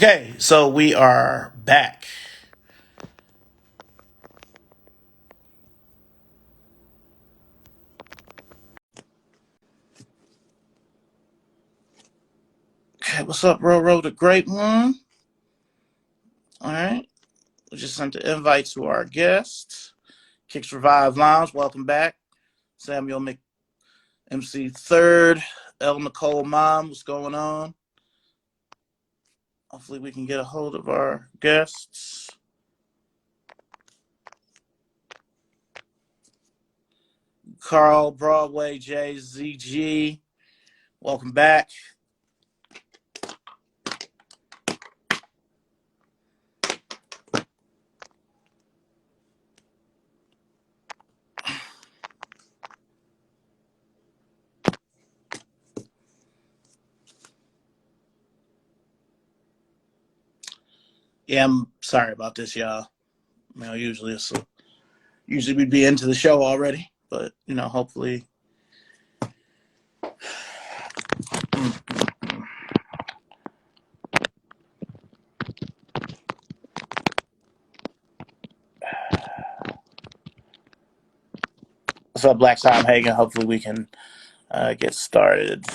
Okay, so we are back. Okay, what's up, Roro the Great One? All right, we just sent the invite to our guest, Kicks Revive Lounge. Welcome back, Samuel MC Third, L Nicole Mom. What's going on? Hopefully, we can get a hold of our guests. Carl Broadway JZG. Welcome back. Yeah, I'm sorry about this, y'all. Usually we'd be into the show already, but hopefully. What's up, Black Sam Hagen? Hopefully we can get started.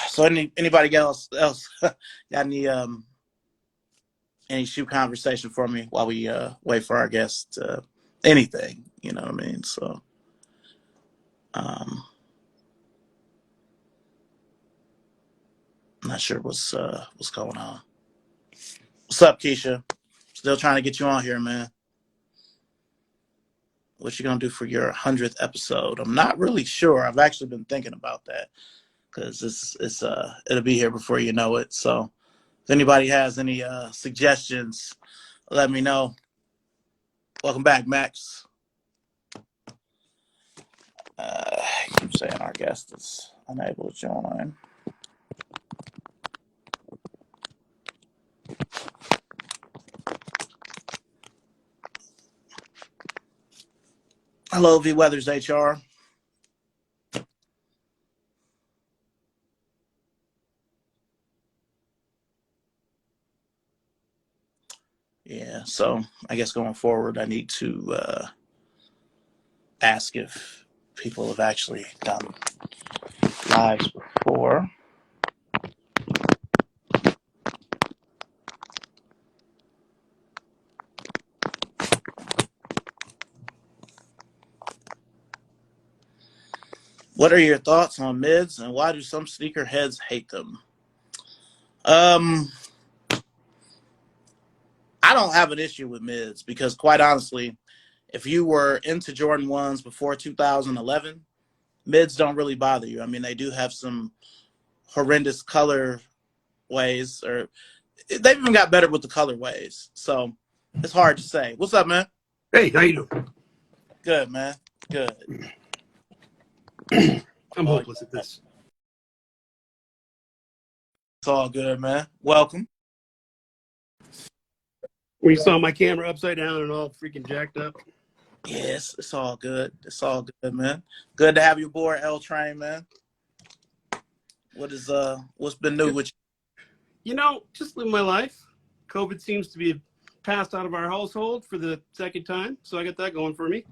So anybody else got any shoe conversation for me while we wait for our guest? Anything, you know what I mean? So I'm not sure what's going on. What's up, Keisha? Still trying to get you on here, man. What you gonna do for your 100th episode? I'm not really sure. I've actually been thinking about that because it'll be here before you know it. So if anybody has any suggestions, let me know. Welcome back, Max. I keep saying our guest is unable to join. Hello, V Weathers HR. Yeah, so I guess going forward, I need to ask if people have actually done lives before. What are your thoughts on mids, and why do some sneakerheads hate them? I don't have an issue with mids because, quite honestly, if you were into Jordan 1s before 2011, mids don't really bother you. I mean, they do have some horrendous color ways, or they've even got better with the colorways. So it's hard to say. What's up, man? Hey, how you doing? Good, man. Good. I'm hopeless at this. It's all good, man. Welcome. When you saw my camera upside down and all freaking jacked up. Yes, it's all good. It's all good, man. Good to have you aboard, ELTRANE, man. What's been new with you? Just living my life. COVID seems to be passed out of our household for the second time, so I got that going for me.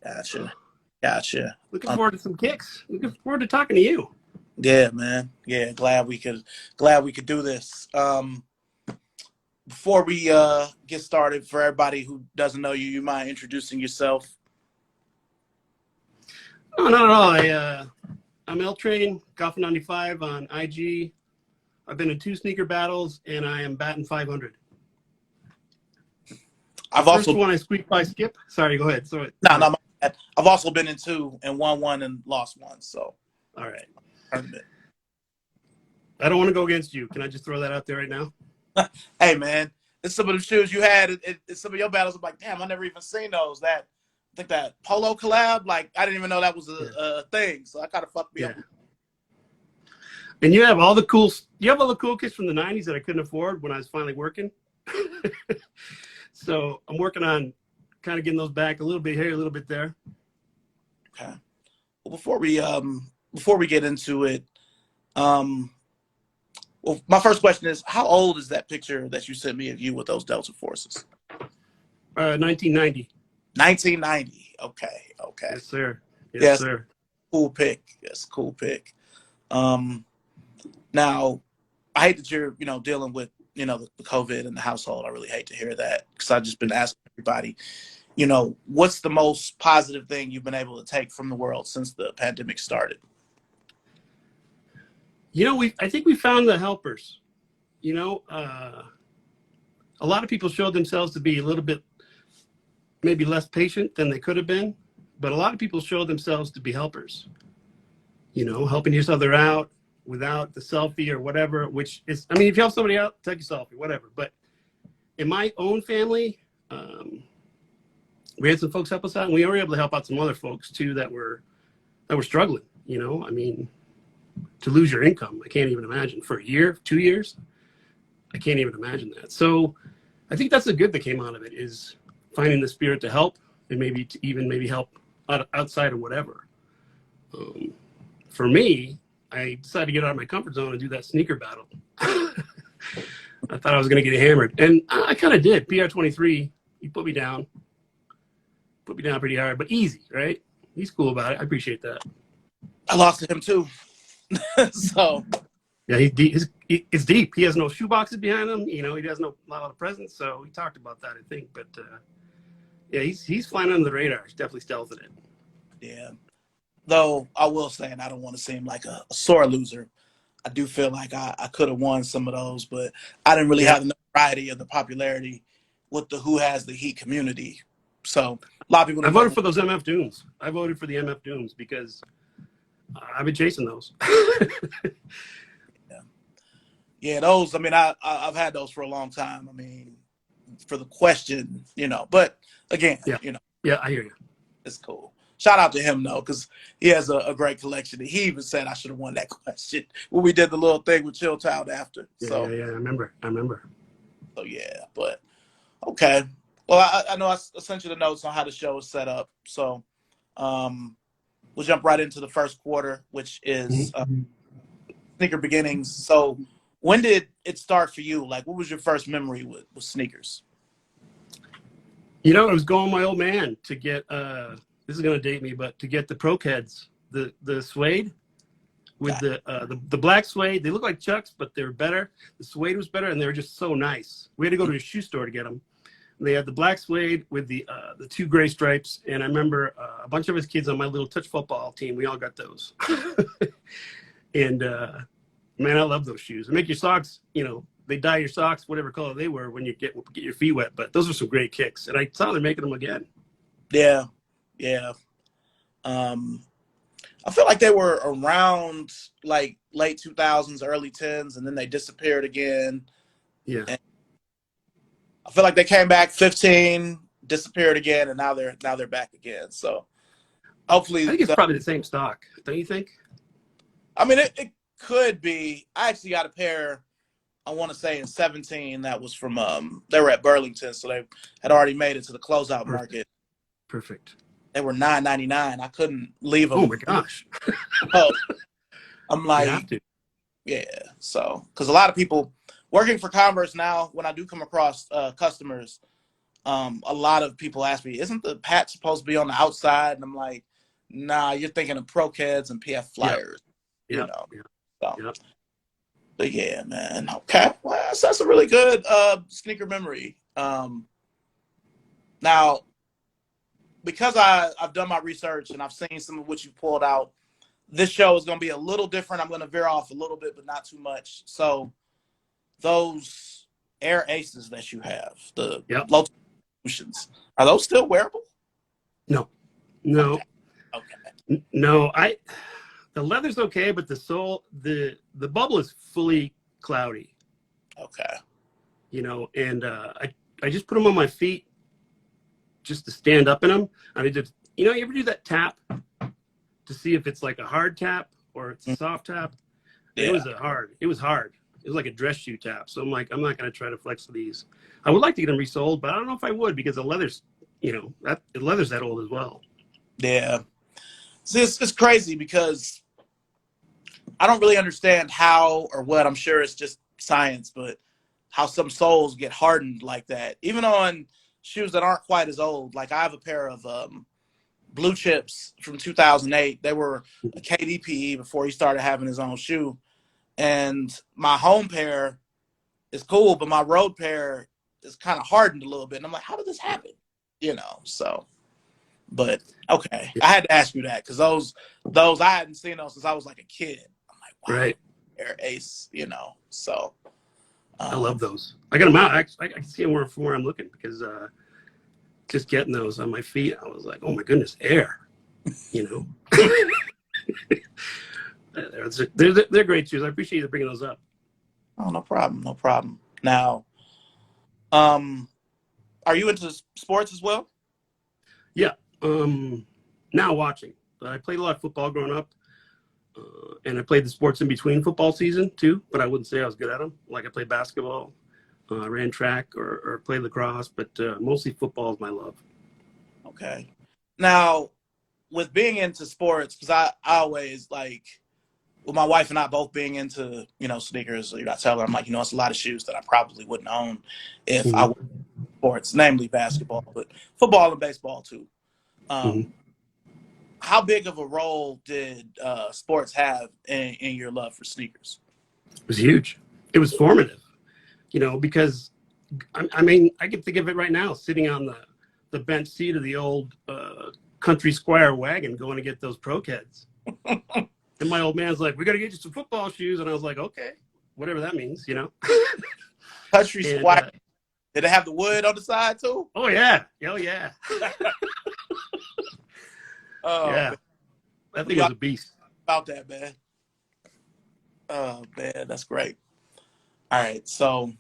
Gotcha. Looking forward to some kicks. Looking forward to talking to you. Yeah, man. Yeah, glad we could do this. Before we get started, for everybody who doesn't know you, you mind introducing yourself? No, not at all. I'm ELTRANE, Golf95 on IG. I've been in 2 sneaker battles, and I am batting 500. First one I squeaked by Skip. Sorry, go ahead. Sorry. No, I've also been in 2 and won 1 and lost 1. So, all right. I don't want to go against you. Can I just throw that out there right now? Hey, man, it's some of the shoes you had. It's some of your battles. I'm like, damn, I never even seen those. I think that Polo collab. Like, I didn't even know that was a thing. So I kind of fucked me up. And you have all the cool kicks from the 90s that I couldn't afford when I was finally working. So I'm working on kind of getting those back a little bit here, a little bit there. Okay. Well, before we get into it, well, my first question is, how old is that picture that you sent me of you with those Delta Forces? 1990. 1990. Okay. Okay. Yes, sir. Yes, Sir. cool pick. Yes, cool pick. Now, I hate that you're, dealing with, the COVID in the household. I really hate to hear that, because I've just been asking everybody, what's the most positive thing you've been able to take from the world since the pandemic started? I think we found the helpers. A lot of people showed themselves to be a little bit maybe less patient than they could have been, but a lot of people showed themselves to be helpers. Helping each other out without the selfie or whatever, which is, if you help somebody out, take a selfie, whatever. But in my own family, we had some folks help us out, and we were able to help out some other folks too that were struggling. To lose your income, I can't even imagine, for a year, 2 years. I can't even imagine that. So I think that's the good that came out of it, is finding the spirit to help, and maybe to even help outside of whatever. For me, I decided to get out of my comfort zone and do that sneaker battle. I thought I was going to get hammered, and I kind of did. PR23, he put me down pretty hard, but easy, right? He's cool about it. I appreciate that. I lost to him too. So yeah, he's deep. It's deep. He has no shoe boxes behind him. He has a lot of presents. So we talked about that, I think. But yeah, he's flying under the radar. He's definitely stealthing it. Yeah. Though I will say, and I don't want to seem like a sore loser, I do feel like I could have won some of those, but I didn't really have the notoriety or the popularity with the Who Has the Heat community. So a lot of people. I voted for those MF Dooms. I voted for the MF Dooms because I've been chasing those. Yeah, those. I've had those for a long time. For the question, But again, Yeah, I hear you. It's cool. Shout out to him though, because he has a great collection. He even said I should have won that question when we did the little thing with Chill Child after. Yeah, I remember. So yeah, but okay. Well, I know I sent you the notes on how the show is set up. So we'll jump right into the first quarter, which is sneaker beginnings. So when did it start for you? Like, what was your first memory with sneakers? It was going my old man to get this is gonna date me, but to get the Pro-Keds, the suede with the black suede. They look like Chucks, but they were better. The suede was better, and they were just so nice. We had to go to a shoe store to get them. And they had the black suede with the 2 gray stripes, and I remember a bunch of us kids on my little touch football team. We all got those. And man, I love those shoes. They make your socks, they dye your socks whatever color they were when you get your feet wet. But those are some great kicks, and I saw they're making them again. Yeah. I feel like they were around like late 2000s, early 10s, and then they disappeared again. Yeah. And I feel like they came back 15, disappeared again, and now they're back again. So hopefully, I think it's probably the same stock, don't you think? It could be. I actually got a pair, I want to say in 17, that was from they were at Burlington, so they had already made it to the closeout market. Perfect. They were $9.99. I couldn't leave them. Oh my gosh. So I'm like, you have to. Yeah. So, because a lot of people working for Converse now, when I do come across customers, a lot of people ask me, "Isn't the patch supposed to be on the outside?" And I'm like, "Nah, you're thinking of Pro-Keds and PF Flyers." Yeah. So, but yeah, man. Okay, well, that's a really good sneaker memory. Now, because I've done my research and I've seen some of what you pulled out, this show is going to be a little different. I'm going to veer off a little bit, but not too much. So those Air Aces that you have, the low solutions, are those still wearable? No. Okay. No, the leather's okay, but the sole, the bubble is fully cloudy. Okay. And I just put them on my feet just to stand up in them. I just, you ever do that tap to see if it's like a hard tap or it's a soft tap? It Yeah. was hard. It was hard. It was like a dress shoe tap. So I'm like, I'm not going to try to flex these. I would like to get them resold, but I don't know if I would because the leather's, the leather's that old as well. Yeah. See, it's crazy because I don't really understand how or what. I'm sure it's just science, but how some soles get hardened like that, even on shoes that aren't quite as old. Like I have a pair of blue chips from 2008. They were a KDPE before he started having his own shoe. And my home pair is cool, but my road pair is kind of hardened a little bit. And I'm like, how did this happen? So, but okay. I had to ask you that because those I hadn't seen those since I was like a kid. I'm like, wow, Right. they're ace, so. I love those. I got them out. I can see them from where I'm looking because just getting those on my feet, I was like, oh my goodness, air, they're great shoes. I appreciate you bringing those up. Oh, no problem. No problem. Now, are you into sports as well? Yeah. Now watching. I played a lot of football growing up, and I played the sports in between football season too. But I wouldn't say I was good at them. Like I played basketball, ran track, or played lacrosse. But mostly football is my love. Okay. Now, with being into sports, because I always like, with my wife and I both being into, sneakers, I tell her, I'm like, it's a lot of shoes that I probably wouldn't own if I were in sports, namely basketball, but football and baseball too. How big of a role did sports have in your love for sneakers? It was huge. It was formative, because I mean, I can think of it right now, sitting on the bench seat of the old Country Squire wagon going to get those Pro Keds. And my old man's like, we got to get you some football shoes. And I was like, okay, whatever that means, Country Squire. Did it have the wood on the side too? Oh, yeah. Oh, yeah. Oh, yeah. Man. That thing was a beast. About that, man. Oh, man, that's great. All right, so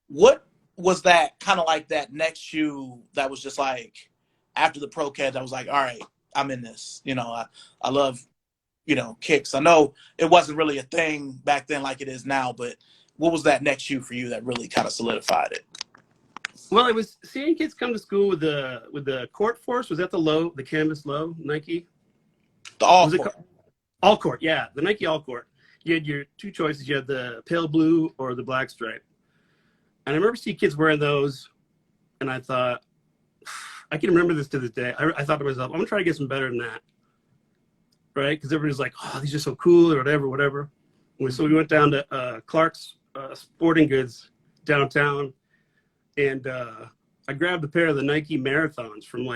what was that kind of like that next shoe that was just like after the Pro Keds, I was like, all right, I'm in this. I love, kicks. I know it wasn't really a thing back then like it is now, but what was that next shoe for you that really kind of solidified it? Well, I was seeing kids come to school with the Court Force. Was that the canvas low Nike? The All Court. All Court, yeah, the Nike All Court. You had your two choices. You had the pale blue or the black stripe. And I remember seeing kids wearing those, and I thought, I can remember this to this day. I thought to myself, I'm gonna try to get some better than that, right? Because everybody's like, oh, these are so cool, or whatever. So we went down to Clark's Sporting Goods downtown, and I grabbed a pair of the Nike Marathons from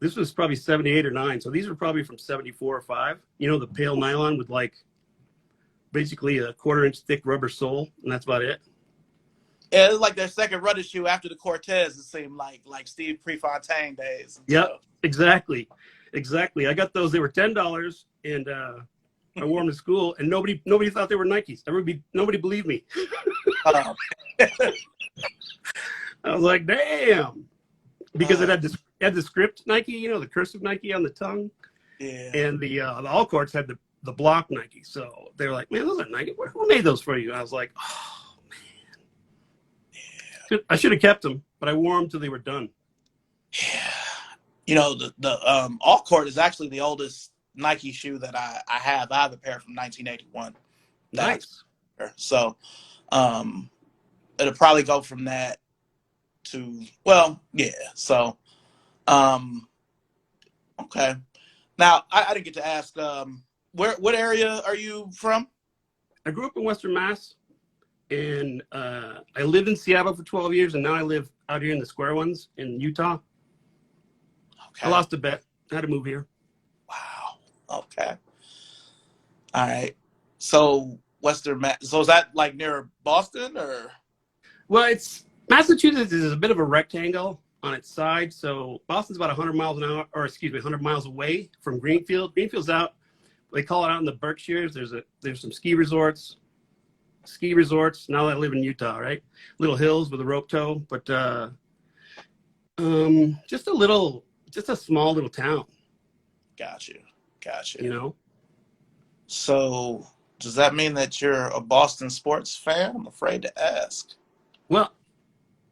this was probably 78 or 9. So these were probably from 74 or 5. The pale nylon with basically a 1/4-inch thick rubber sole, and that's about it. Yeah, it was like their second running shoe after the Cortez, it seemed like Steve Prefontaine days. Yep, exactly. I got those. They were $10, and I wore them to school, and nobody thought they were Nikes. Nobody believed me. I was like, damn, because it had the script Nike, the cursive Nike on the tongue, yeah, and the All Courts had the block Nike. So they were like, man, those are Nike. Who made those for you? And I was like, oh man, yeah. I should have kept them, but I wore them till they were done. Yeah, the All Court is actually the oldest Nike shoe that I have. I have a pair from 1981. Nice. So, it'll probably go from that to, well, yeah. So, okay. Now, I didn't get to ask, what area are you from? I grew up in Western Mass, and I lived in Seattle for 12 years, and now I live out here in the Square Ones in Utah. Okay. I lost a bet. I had to move here. Wow. Okay. All right. So Western Mass. So is that like near Boston or? Well, Massachusetts is a bit of a rectangle on its side. So Boston's about 100 miles an hour, 100 miles away from Greenfield. Greenfield's out. They call it out in the Berkshires. There's some ski resorts. Now I live in Utah, right? Little hills with a rope tow, but just a small little town. Gotcha. You know, So does that mean that you're a Boston sports fan? I'm afraid to ask. Well,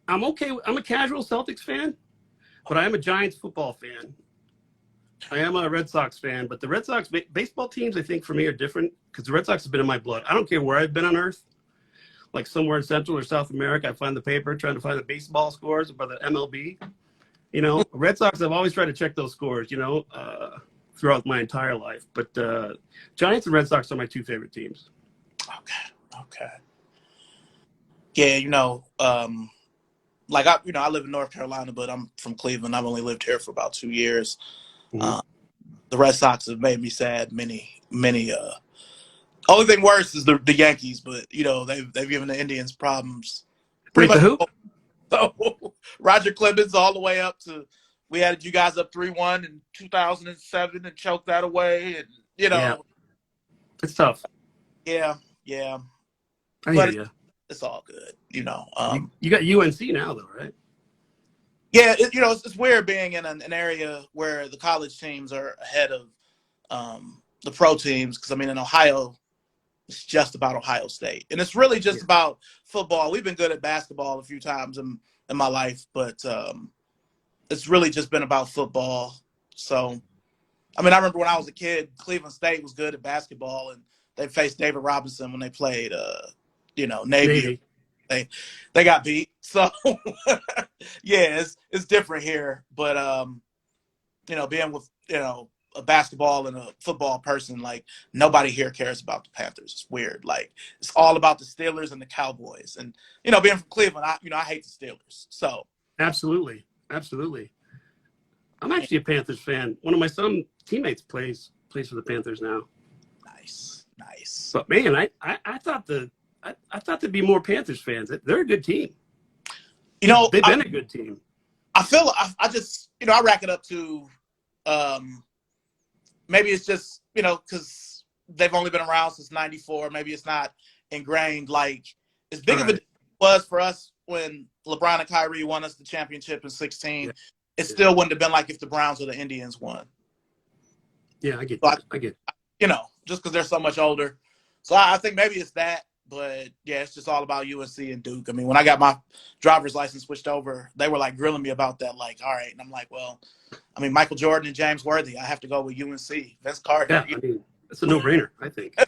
I'm okay. I'm a casual Celtics fan, but I am a Giants football fan. I am a Red Sox fan, but the Red Sox baseball teams, I think, for me are different because the Red Sox have been in my blood. I don't care where I've been on Earth, like somewhere in Central or South America. I find the paper trying to find the baseball scores by the MLB. Red Sox, I've always tried to check those scores, throughout my entire life. But Giants and Red Sox are my two favorite teams. Okay. Okay. Yeah, I live in North Carolina, but I'm from Cleveland. I've only lived here for about 2 years. Mm-hmm. The Red Sox have made me sad many. Only thing worse is the Yankees, but they've given the Indians problems pretty Wait, the much. who? So Roger Clemens all the way up to we had you guys up 3-1 in 2007 and choked that away, and Yeah, it's tough. yeah. I hear But you. it's all good, You got UNC now, though, right? Yeah, it's weird being in an area where the college teams are ahead of the pro teams because in Ohio it's just about Ohio State, and it's really just about football. We've been good at basketball a few times in my life, but it's really just been about football. So, I remember when I was a kid, Cleveland State was good at basketball, and they faced David Robinson when they played, Navy. They got beat. So, yeah, it's different here. But, being with, a basketball and a football person, like nobody here cares about the Panthers. It's weird. Like it's all about the Steelers and the Cowboys. And, being from Cleveland, I hate the Steelers. So. Absolutely. I'm actually a Panthers fan. One of my son teammates plays for the Panthers now. Nice. But man, I thought there'd be more Panthers fans. They're a good team. They've been a good team. I feel I just I rack it up to maybe it's just because they've only been around since '94. Maybe it's not ingrained like as big of a was for us when LeBron and Kyrie won us the championship in 2016. It still wouldn't have been like if the Browns or the Indians won. Yeah, I get just because they're so much older. So I think maybe it's that. But, yeah, it's just all about UNC and Duke. When I got my driver's license switched over, they were, like, grilling me about that, like, all right. And I'm like, well, Michael Jordan and James Worthy, I have to go with UNC. Vince Carter. Yeah, it's a no-brainer, I think. I'm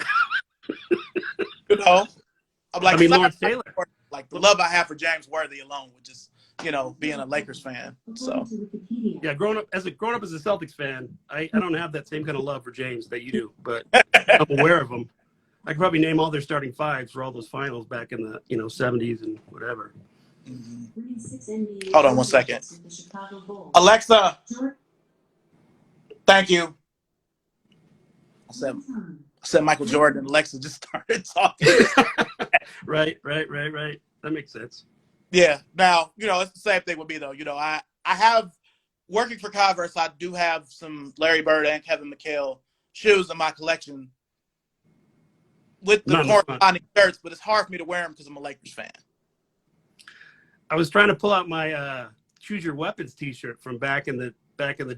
like, Lawrence Taylor. Like, the love I have for James Worthy alone would just, being a Lakers fan. So. Yeah, growing up as a Celtics fan, I don't have that same kind of love for James that you do, but I'm aware of him. I could probably name all their starting fives for all those finals back in the 70s and whatever. Mm-hmm. Hold on 1 second. Alexa, thank you. I said Michael Jordan and Alexa just started talking. Right. That makes sense. Yeah. Now, it's the same thing with me though. I have working for Converse, I do have some Larry Bird and Kevin McHale shoes in my collection with the corresponding shirts, but it's hard for me to wear them because I'm a Lakers fan. I was trying to pull out my Choose Your Weapons T-shirt from back in the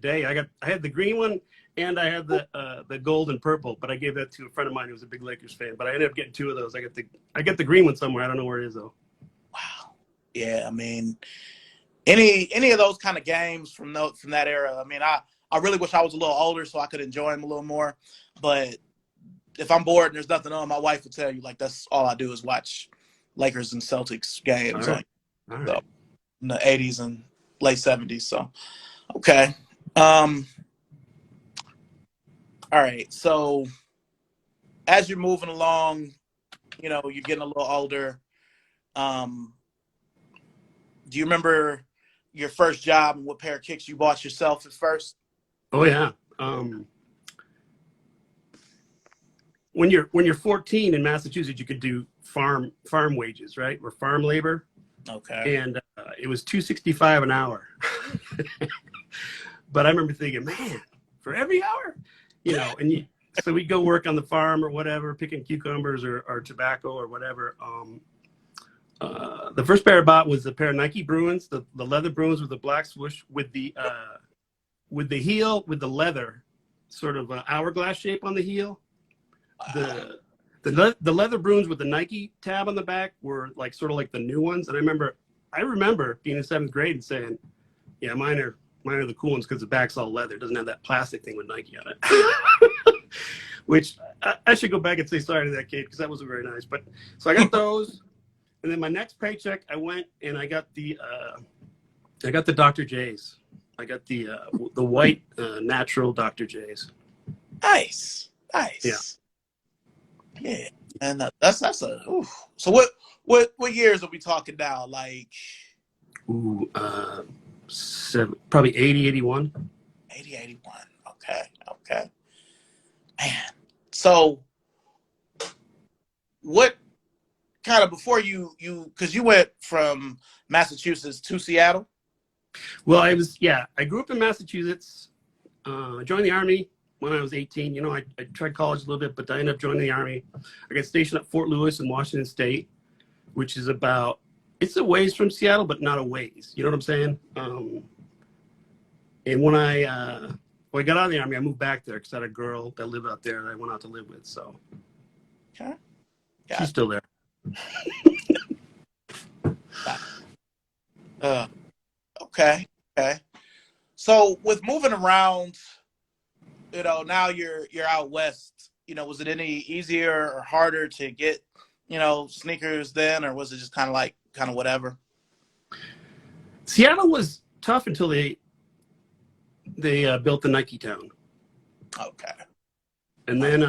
day. I had the green one and I had the gold and purple, but I gave that to a friend of mine who was a big Lakers fan. But I ended up getting two of those. I get the green one somewhere. I don't know where it is though. Wow. Yeah, any of those kind of games from that era. I really wish I was a little older so I could enjoy them a little more. But if I'm bored and there's nothing on, my wife would tell you like that's all I do is watch Lakers and Celtics games all right. So, in the 80s and late 70s. So, okay. All right. So, as you're moving along, you're getting a little older. Do you remember your first job and what pair of kicks you bought yourself at first? Oh yeah. When you're 14 in Massachusetts, you could do farm wages, right? Or farm labor. Okay. And it was $2.65 an hour. But I remember thinking, man, for every hour, and so we'd go work on the farm or whatever, picking cucumbers or tobacco or whatever. The first pair I bought was a pair of Nike Bruins, the leather Bruins with the black swoosh with the heel with the leather sort of hourglass shape on the heel. the leather Bruins with the Nike tab on the back were like sort of like the new ones. And I remember being in 7th grade and saying, yeah, mine are the cool ones because the back's all leather. It doesn't have that plastic thing with Nike on it. Which I should go back and say sorry to that kid because that wasn't very nice. But so I got those, and then my next paycheck, I went and I got the Dr. J's. I got the white natural Dr. J's. Nice. Yeah. Yeah. And that's a. Ooh. So what years are we talking now? Like. Ooh, probably 80, 81. 80, 81. Okay. Man. So what kind of before you because you went from Massachusetts to Seattle? Well, I grew up in Massachusetts. I joined the Army when I was 18. You know, I tried college a little bit, but I ended up joining the Army. I got stationed at Fort Lewis in Washington State, which is it's a ways from Seattle, but not a ways. You know what I'm saying? And when I got out of the Army, I moved back there because I had a girl that lived out there that I went out to live with. So Okay. she's still there. Okay. So with moving around, you know, now you're out west. You know, was it any easier or harder to get, you know, sneakers then, or was it just kind of whatever? Seattle was tough until they built the Nike Town. Okay. And then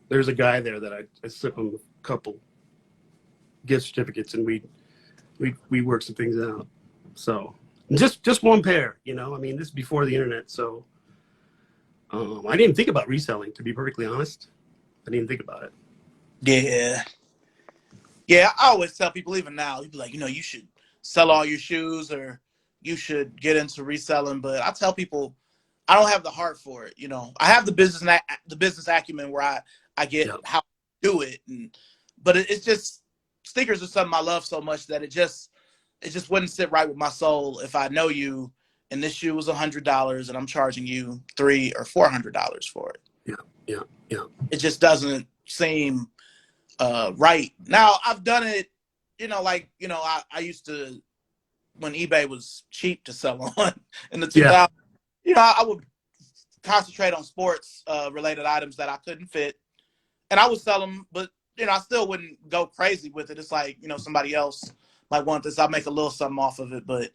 there's a guy there that I slip him a couple gift certificates, and we work some things out. So just one pair, you know. I mean, this is before the internet, so I didn't think about reselling. To be perfectly honest, I didn't think about it. Yeah. I always tell people, even now, you'd be like, you know, you should sell all your shoes or you should get into reselling. But I tell people, I don't have the heart for it. You know, I have the business acumen where I get how to do it, but it's just sneakers are something I love so much that it just wouldn't sit right with my soul if I know you and this shoe was $100 and I'm charging you $300 or $400 for it. Yeah. It just doesn't seem right. Now I've done it, you know, like, you know, I used to, when eBay was cheap to sell on in the 2000s, you know, I would concentrate on sports related items that I couldn't fit, and I would sell them, but you know, I still wouldn't go crazy with it. It's like, you know, somebody else might want this. I'll make a little something off of it, but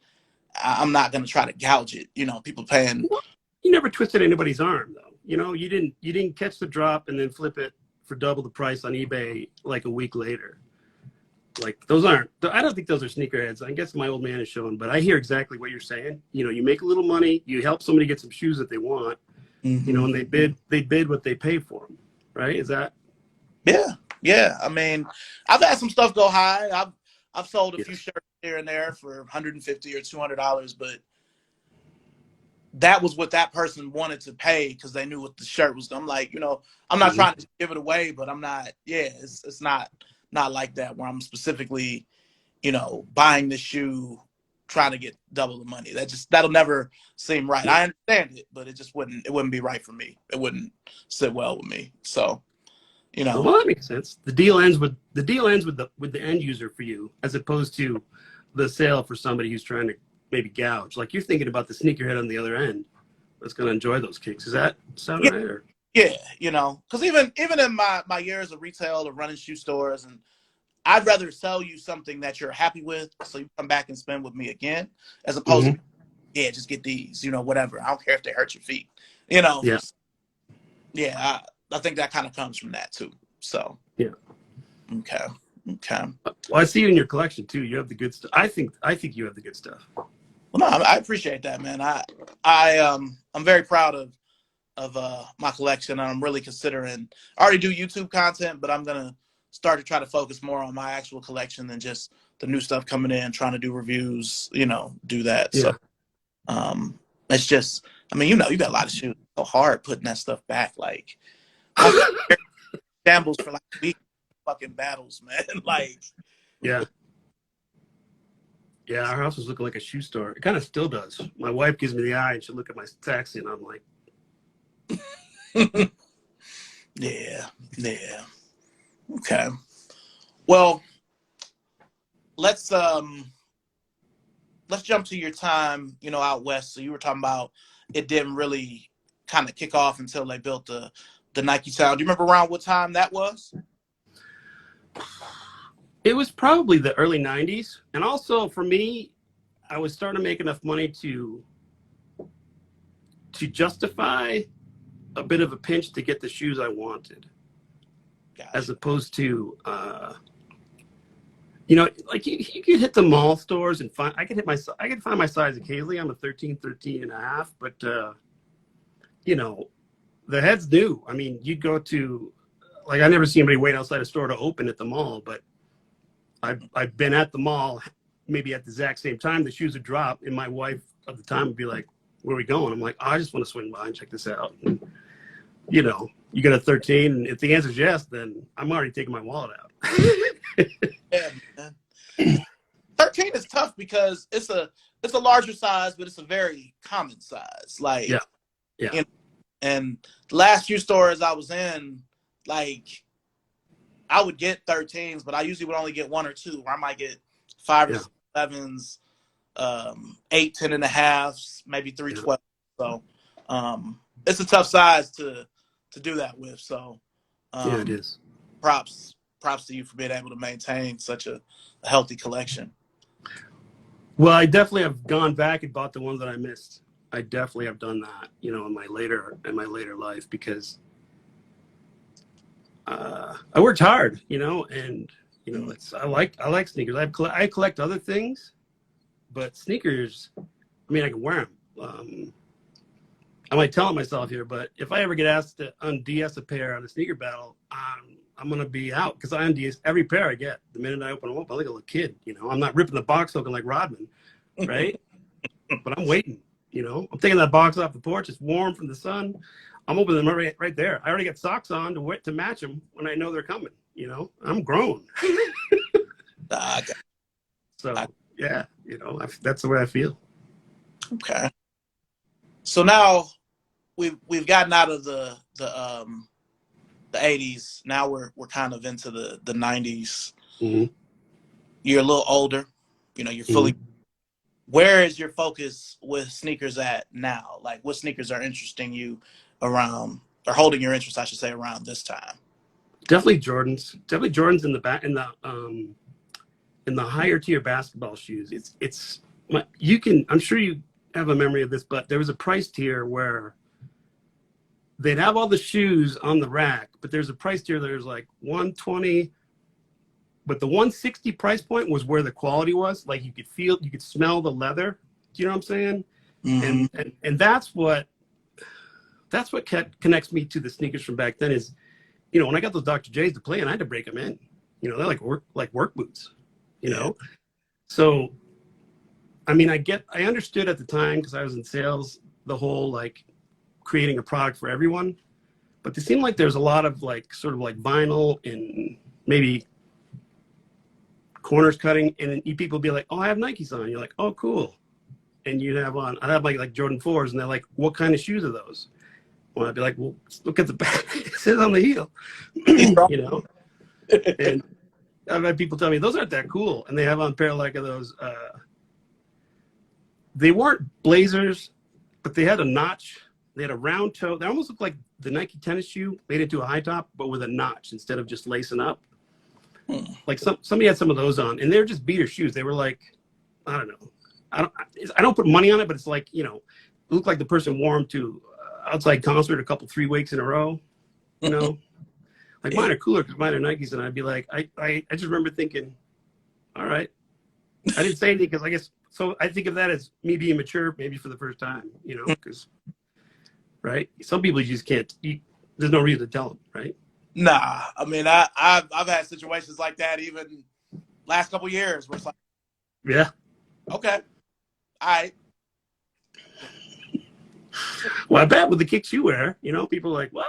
I'm not going to try to gouge it. You know, people paying. Well, you never twisted anybody's arm, though. You know, you didn't catch the drop and then flip it for double the price on eBay like a week later. Like I don't think those are sneakerheads. I guess my old man is showing, but I hear exactly what you're saying. You know, you make a little money, you help somebody get some shoes that they want, you know, and they bid what they pay for them, right? Is that? Yeah. I mean, I've had some stuff go high. I've sold a few shirts here and there for $150 or $200, but that was what that person wanted to pay because they knew what the shirt was. I'm like, you know, I'm not trying to give it away, but I'm not. Yeah, it's not like that where I'm specifically, you know, buying the shoe trying to get double the money. That'll never seem right. I understand it, but it wouldn't be right for me. It wouldn't sit well with me. So, you know. Well, that makes sense. The deal ends with the end user for you, as opposed to the sale for somebody who's trying to maybe gouge. Like, you're thinking about the sneakerhead on the other end that's going to enjoy those kicks. Does that sound right? Or? Yeah, you know, because even in my years of retail or running shoe stores, and I'd rather sell you something that you're happy with, so you come back and spend with me again, as opposed to, just get these, you know, whatever. I don't care if they hurt your feet, you know. Yeah, I think that kind of comes from that too. So okay. Well, I see you in your collection too. You have the good stuff. I think you have the good stuff. Well, no, I appreciate that, man. I'm very proud of my collection, and I'm really considering. I already do YouTube content, but I'm gonna start to try to focus more on my actual collection than just the new stuff coming in. Trying to do reviews, you know, do that. So, it's just, I mean, you know, you got a lot of shoes. It's so hard putting that stuff back. Like, shambles for like weeks, fucking battles, man. Like, yeah, our house was looking like a shoe store. It kind of still does. My wife gives me the eye, and she'll look at my taxi, and I'm like, Yeah, yeah. Okay. Well, let's let's jump to your time, out west. So you were talking about it didn't really kind of kick off until they built the Nike Sound. Do you remember around what time that was? It was probably the early 90s. And also for me, I was starting to make enough money to justify a bit of a pinch to get the shoes I wanted, Gotcha. as opposed to, like you could hit the mall stores and find, I could find my size occasionally. I'm a 13 and a half, but, the heads knew. I mean, you'd go to, like, I never see anybody wait outside a store to open at the mall, but I've been at the mall, maybe at the exact same time the shoes would drop, and my wife at the time would be like, "Where are we going?" I'm like, "Oh, I just want to swing by and check this out." And, you get a 13, and if the answer is yes, then I'm already taking my wallet out. Yeah, man. 13 is tough because it's a larger size, but it's a very common size. Like, yeah. And the last few stores I was in, like, I would get 13s, but I usually would only get one or two. Or I might get 5 or 11s, 8, 10 and a halves, maybe 3 12. So it's a tough size to do that with. So It is. Props to you for being able to maintain such a healthy collection. Well, I definitely have gone back and bought the ones that I missed. I definitely have done that, in my later life, because I worked hard, and I like sneakers. I collect other things, but sneakers, I mean, I can wear them. I might tell myself here, but if I ever get asked to unds a pair on a sneaker battle, I'm gonna be out, because I unds every pair I get. The minute I open them up, I look like a little kid. I'm not ripping the box open like Rodman, right? But I'm waiting. I'm taking that box off the porch. It's warm from the sun. I'm opening them right there. I already got socks on to match them when I know they're coming. I'm grown. So yeah, that's the way I feel. Okay. So now we've gotten out of the 80s. Now we're kind of into the 90s. Mm-hmm. You're a little older. You're fully. Mm-hmm. Where is your focus with sneakers at now? Like, what sneakers are interesting you around, or holding your interest, I should say, around this time? Definitely Jordans. Definitely Jordans in the higher tier basketball shoes. I'm sure you have a memory of this, but there was a price tier where they'd have all the shoes on the rack, but there's a price tier there's like 120, but the 160 price point was where the quality was. Like, you could smell the leather. Do you know what I'm saying? Mm-hmm. And that's what connects me to the sneakers from back then is, when I got those Dr. J's to play, and I had to break them in. They're like work boots. So, I mean, I understood at the time, because I was in sales, the whole like creating a product for everyone, but it seemed like there's a lot of like sort of like vinyl and maybe corners cutting, and then people be like, "Oh, I have Nikes on." You're like, "Oh, cool." And I'd have like Jordan 4s, and they're like, "What kind of shoes are those?" Well, I'd be like, "Well, look at the back. It says on the heel." And I've had people tell me those aren't that cool, and they have on a pair like of those. They weren't Blazers, but they had a notch. They had a round toe. They almost looked like the Nike tennis shoe made into a high top, but with a notch instead of just lacing up. Like somebody had some of those on, and they were just beater shoes. They were like, I don't know. I don't put money on it, but it's like, it looked like the person wore them to outside concert 3 weeks in a row. Like, mine are cooler because mine are Nikes, and I'd be like, I just remember thinking, all right. I didn't say anything because I guess, so I think of that as me being mature, maybe for the first time, because, right? Some people you just can't, there's no reason to tell them, right? Nah, I mean, I've had situations like that even last couple of years where it's like, yeah, okay, all right. Well, I bet with the kicks you wear, people are like, what?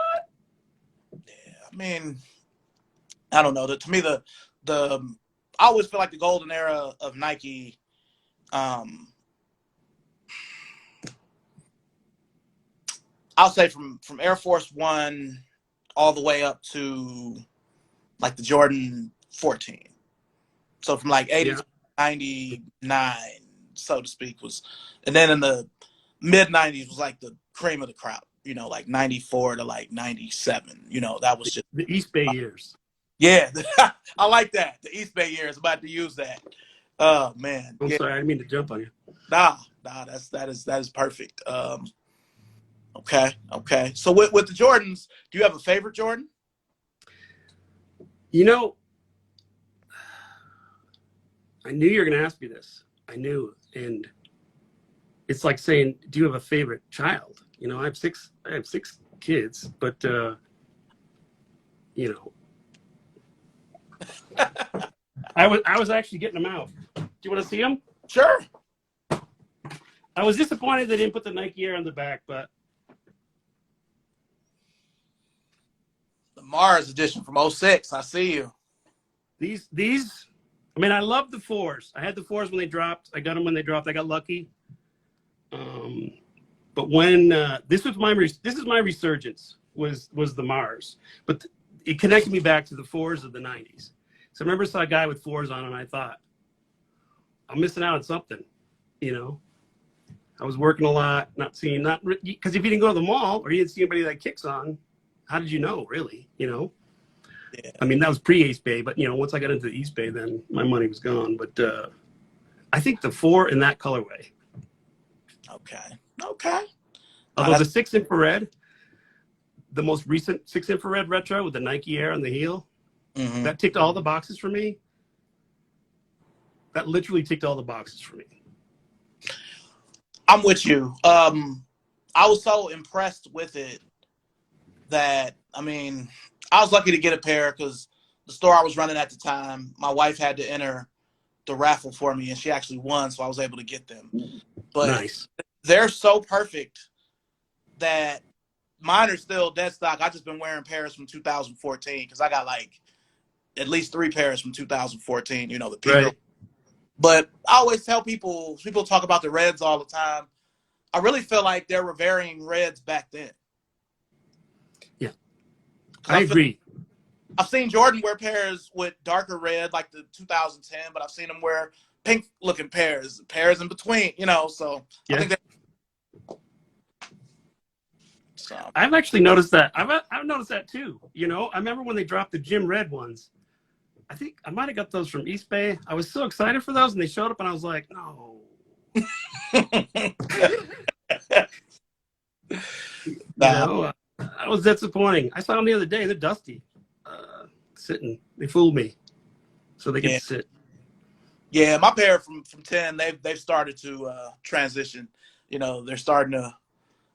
Yeah, I mean, I don't know. To me, the I always feel like the golden era of Nike, I'll say from Air Force One all the way up to like the Jordan 14. So from like 80 Yeah. to 99, so to speak, was, and then in the mid 90s was like the cream of the crop, you know, like 94 to like 97. You know, that was just, The East Bay years. yeah, I like that. The East Bay years, about to use that. Oh man. I'm Yeah. sorry, I didn't mean to jump on you. Nah, that is perfect. Okay. So with the Jordans, do you have a favorite Jordan? You know, I knew you were going to ask me this. I knew, and it's like saying, "Do you have a favorite child?" You know, I have six kids, but you know, I was actually getting them out. Do you want to see them? Sure. I was disappointed they didn't put the Nike Air on the back, but The Mars edition from '06. I see you. these, I mean, I love the fours. I had the fours when they dropped. I got them when they dropped. I got lucky. But when this is my resurgence was the Mars, but it connected me back to the fours of the '90s. So I remember I saw a guy with fours on, and I thought, I'm missing out on something, you know. I was working a lot, because if you didn't go to the mall or you didn't see anybody that kicks on, how did you know, really, you know? Yeah. I mean, that was pre-East Bay, but, you know, once I got into the East Bay, then my money was gone. But I think the four in that colorway. Okay. Although the 6 infrared, the most recent 6 infrared retro with the Nike Air on the heel, that ticked all the boxes for me. That literally ticked all the boxes for me. I'm with you. I was so impressed with it that, I mean, I was lucky to get a pair because the store I was running at the time, my wife had to enter the raffle for me, and she actually won, so I was able to get them. But Nice. They're so perfect that mine are still dead stock. I just been wearing pairs from 2014 because I got like at least 3 pairs from 2014. You know, the peak. Right. But I always tell people talk about the reds all the time. I really feel like there were varying reds back then. Yeah, I agree. I've seen Jordan wear pairs with darker red, like the 2010, but I've seen him wear pink-looking pairs in between, you know. So yeah. I think that. So. I've actually noticed that. I've noticed that too. You know, I remember when they dropped the gym red ones. I think I might have got those from East Bay. I was so excited for those, and they showed up, and I was like, no. You know, I was disappointing. I saw them the other day. They're dusty, sitting. They fooled me, so they can sit. Yeah, my pair from 10, they've started to transition. You know, they're starting to.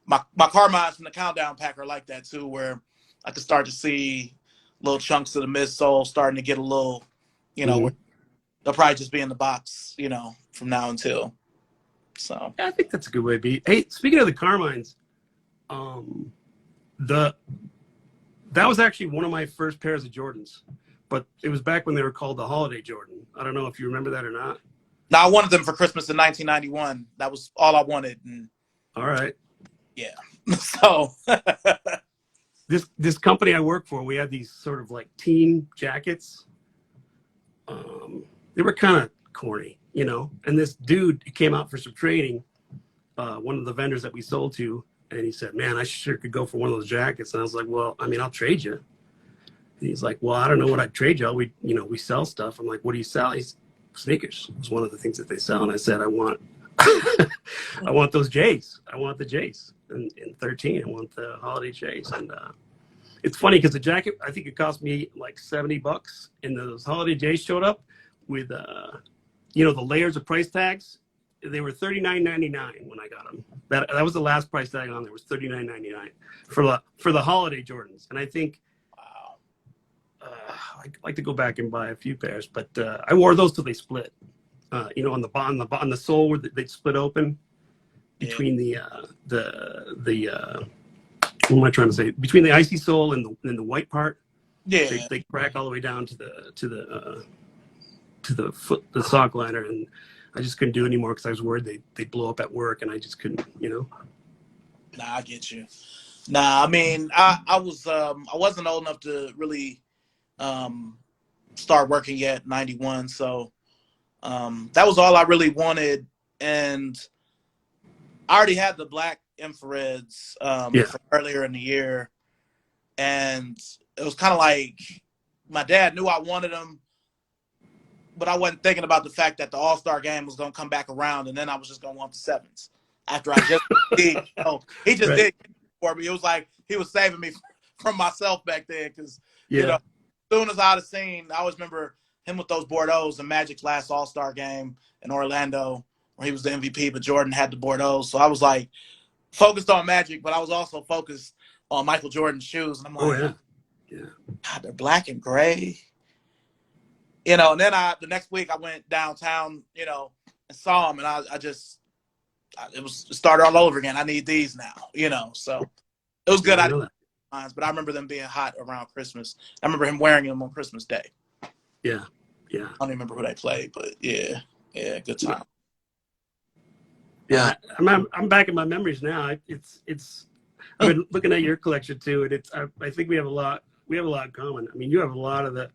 My Carmines from the Countdown pack are like that too, where I can start to see little chunks of the midsole starting to get a little, you know, they'll probably just be in the box, you know, from now until. So yeah, I think that's a good way to be. Hey, speaking of the Carmines, that was actually one of my first pairs of Jordans, but it was back when they were called the Holiday Jordan. I don't know if you remember that or not. Now I wanted them for Christmas in 1991. That was all I wanted. And all right. Yeah. So this company I work for, we had these sort of like team jackets. They were kind of corny, you know. And this dude came out for some training, one of the vendors that we sold to, and he said, "Man, I sure could go for one of those jackets." And I was like, "Well, I mean, I'll trade you." And he's like, "Well, I don't know what I'd trade you. We sell stuff." I'm like, "What do you sell?" He's sneakers. It's one of the things that they sell. And I said, "I want those J's. I want the J's." In 13, I want the holiday J's. And it's funny because the jacket, I think it cost me like $70, and those holiday J's showed up with, the layers of price tags. They were $39.99 when I got them. That was the last price tag on there, was $39.99 for the holiday Jordans. And I think, I'd like to go back and buy a few pairs, but I wore those till they split. On the sole where they'd split open. Between the what am I trying to say? Between the icy sole and the white part, they crack all the way down to the foot, the sock liner, and I just couldn't do it anymore because I was worried they'd blow up at work, and I just couldn't, you know. Nah, I get you. Nah, I mean, I wasn't old enough to really start working yet, 91. So that was all I really wanted. And I already had the black infrareds Yeah. from earlier in the year. And it was kind of like my dad knew I wanted them, but I wasn't thinking about the fact that the All-Star game was going to come back around, and then I was just going to want the sevens after I just did. You know, he just Right. did for me. It was like he was saving me from myself back then because, you know, Yeah. as soon as I'd have seen, I always remember him with those Bordeaux in Magic's last All-Star game in Orlando where he was the MVP, but Jordan had the Bordeaux. So I was like focused on Magic, but I was also focused on Michael Jordan's shoes. And I'm Oh like, yeah. Yeah. God, they're black and gray. You know, and then the next week I went downtown, you know, and saw them, and it started all over again. I need these now, you know. So it was Yeah. good. I know that. But I remember them being hot around Christmas. I remember him wearing them on Christmas Day. Yeah. Yeah. I don't even remember who they played, but yeah, good time. Yeah. I'm back in my memories now. It's. I've been looking at your collection too, and I think we have a lot. We have a lot in common. I mean, you have a lot of the.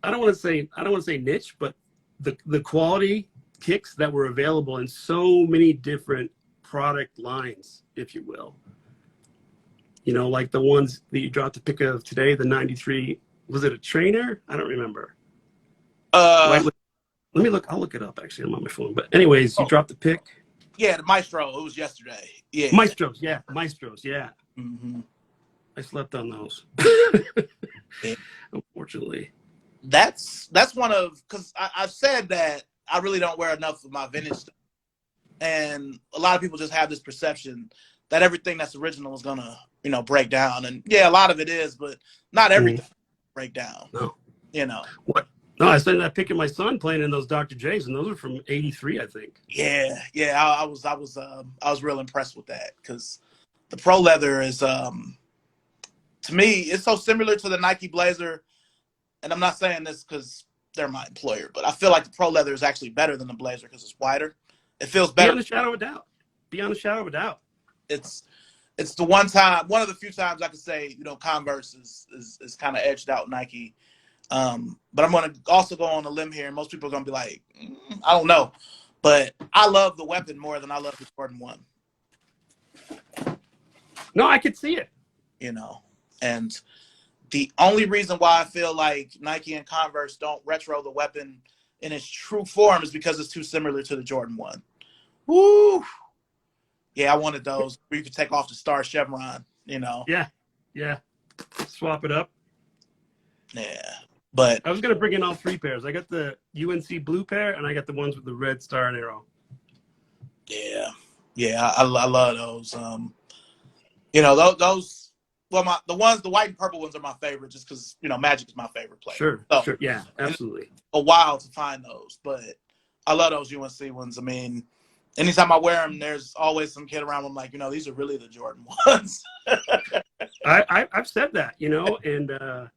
I don't want to say niche, but the quality kicks that were available in so many different product lines, if you will. You know, like the ones that you dropped the pick of today, the 93. Was it a trainer? I don't remember. Uh, Let me look. I'll look it up. Actually, I'm on my phone. But anyways, you dropped the pick. yeah, the Maestro. It was yesterday. Yeah. Maestros. Yeah, Maestros. Yeah. Mm-hmm. I slept on those. Yeah. Unfortunately. That's one of because I've said that I really don't wear enough of my vintage stuff, and a lot of people just have this perception that everything that's original is gonna break down, and yeah, a lot of it is, but not everything break down. No. You know. What? No, I said that picking my son playing in those Dr. J's, and those are from '83, I think. Yeah. I was real impressed with that because the Pro Leather is to me it's so similar to the Nike Blazer, and I'm not saying this because they're my employer, but I feel like the Pro Leather is actually better than the Blazer because it's wider. It feels better. Beyond a shadow of a doubt. Beyond a shadow of a doubt. It's the one of the few times I could say Converse is kind of edged out Nike. But I'm going to also go on a limb here, and most people are going to be like, I don't know. But I love the weapon more than I love the Jordan 1. No, I could see it. And the only reason why I feel like Nike and Converse don't retro the weapon in its true form is because it's too similar to the Jordan 1. Woo! Yeah, I wanted those where you could take off the star chevron, Yeah. Swap it up. Yeah. But I was going to bring in all three pairs. I got the UNC blue pair, and I got the ones with the red star and arrow. Yeah, I love those. Those. Well, the white and purple ones are my favorite, just because Magic is my favorite player. Sure. Yeah, absolutely. A while to find those, but I love those UNC ones. I mean, anytime I wear them, there's always some kid around. I'm like, these are really the Jordan ones. I've said that, and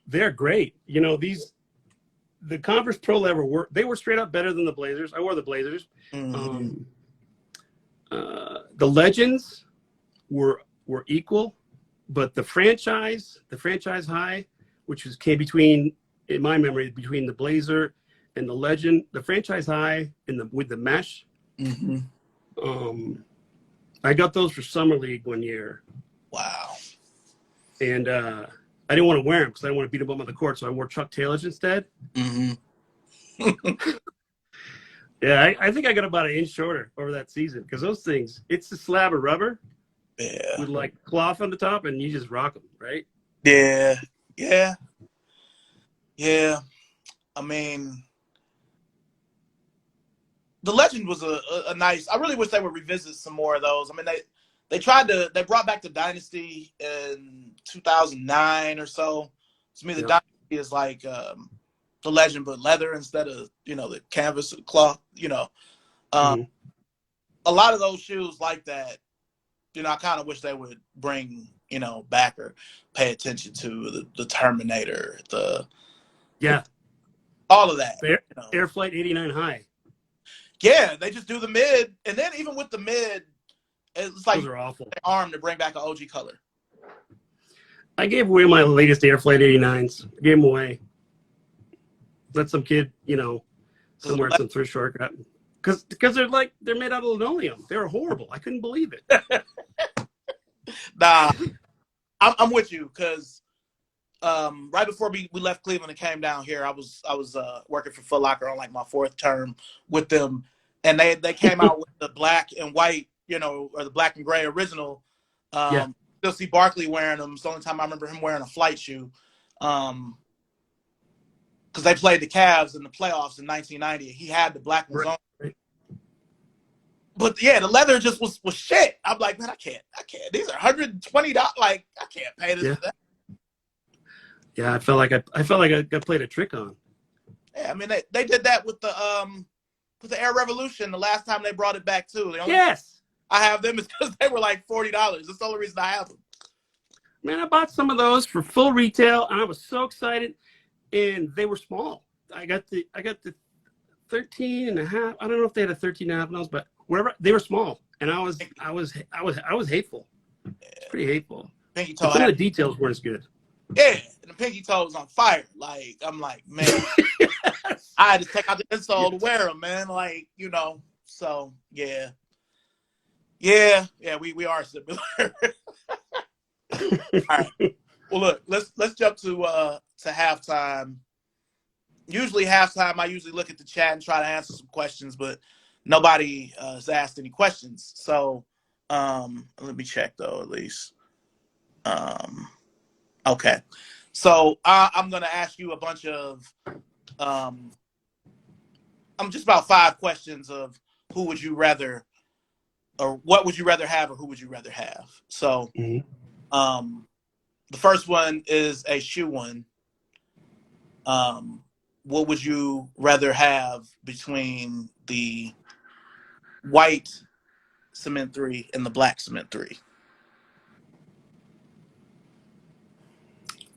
they're great. The Converse Pro Leather were straight up better than the Blazers. I wore the Blazers. Mm-hmm. The Legends were equal, but the franchise high, which came between, in my memory, between the Blazer and the Legend, the franchise high with the mesh. Mm-hmm. I got those for Summer League one year. Wow. And I didn't want to wear them because I didn't want to beat them up on the court, so I wore Chuck Taylors instead. Mm-hmm. Yeah, I think I got about an inch shorter over that season because those things, it's a slab of rubber with like cloth on the top, and you just rock them, right? Yeah. I mean, the Legend was a nice. I really wish they would revisit some more of those. I mean, they brought back the Dynasty in 2009 or so. To me, the Dynasty is like the Legend, but leather instead of the canvas and cloth. A lot of those shoes like that. I kind of wish they would bring back or pay attention to the Terminator, all of that. Air Flight 89 high. Yeah, they just do the mid, and then even with the mid, It's like Those are awful. their arm to bring back an OG color. I gave away my latest Air Flight 89s. Gave them away. Let some kid, somewhere at some thrift store. Because they're made out of linoleum. They were horrible. I couldn't believe it. Nah, I'm with you because right before we left Cleveland and came down here, I was working for Foot Locker on like my 4th term with them, and they came out with the black and white, or the black and gray original. Yeah. Still see Barkley wearing them. It's the only time I remember him wearing a flight shoe. Because they played the Cavs in the playoffs in 1990. He had the black ones on. But yeah, the leather just was shit. I'm like, man, I can't. These are $120. Like, I can't pay this. Yeah. Yeah, I felt like I got played a trick on. Yeah, I mean they did that with the Air Revolution the last time they brought it back too. Yes. I have them is because they were like $40. That's the only reason I have them. Man, I bought some of those for full retail, and I was so excited. And they were small. I got the 13 and a half. I don't know if they had a 13 and a half nose, but whatever. They were small, and I was hateful. It's pretty hateful. Pinky toe. Some of the details weren't as good. Yeah, and the pinky toe was on fire. Like, I'm like, man, yes. I had to take out the insole to wear them, man. Like, so yeah. Yeah, we are similar. All right. Well, look, let's jump to halftime. Usually halftime, I usually look at the chat and try to answer some questions, but nobody has asked any questions. So let me check though, at least. Okay. So I'm gonna ask you a bunch of I'm just about 5 questions of who would you rather, or what would you rather have, or who would you rather have. So the first one is a shoe one. What would you rather have between the white Cement 3 and the black Cement 3?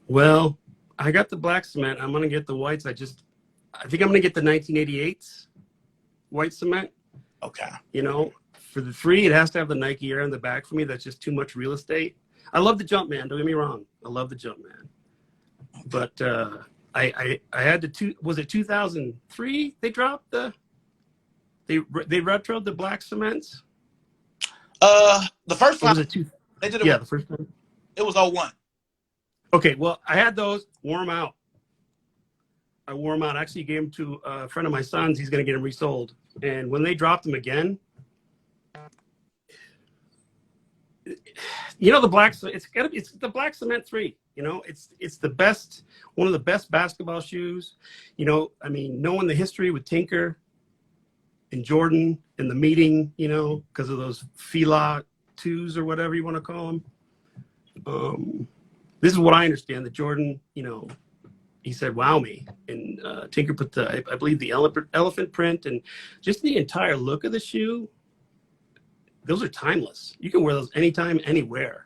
Well, I got the black cement. I'm gonna get the whites. I think I'm gonna get the 1988s white cement. Okay. For the 3, it has to have the Nike Air in the back for me. That's just too much real estate. I love the Jumpman. Don't get me wrong. I love the Jumpman. But I had to was it 2003? They dropped they retroed the black cements. The first time they did it. The first time it was 01. Okay, well, I had those, wore them out. I wore them out. Actually, gave them to a friend of my son's. He's going to get them resold. And when they dropped them again, the black, it's the black Cement 3. It's the best, one of the best basketball shoes. Knowing the history with Tinker and Jordan and the meeting, because of those Fila 2s or whatever you want to call them. This is what I understand, that Jordan, he said, wow me. And Tinker put I believe the elephant print and just the entire look of the shoe. Those are timeless. You can wear those anytime, anywhere.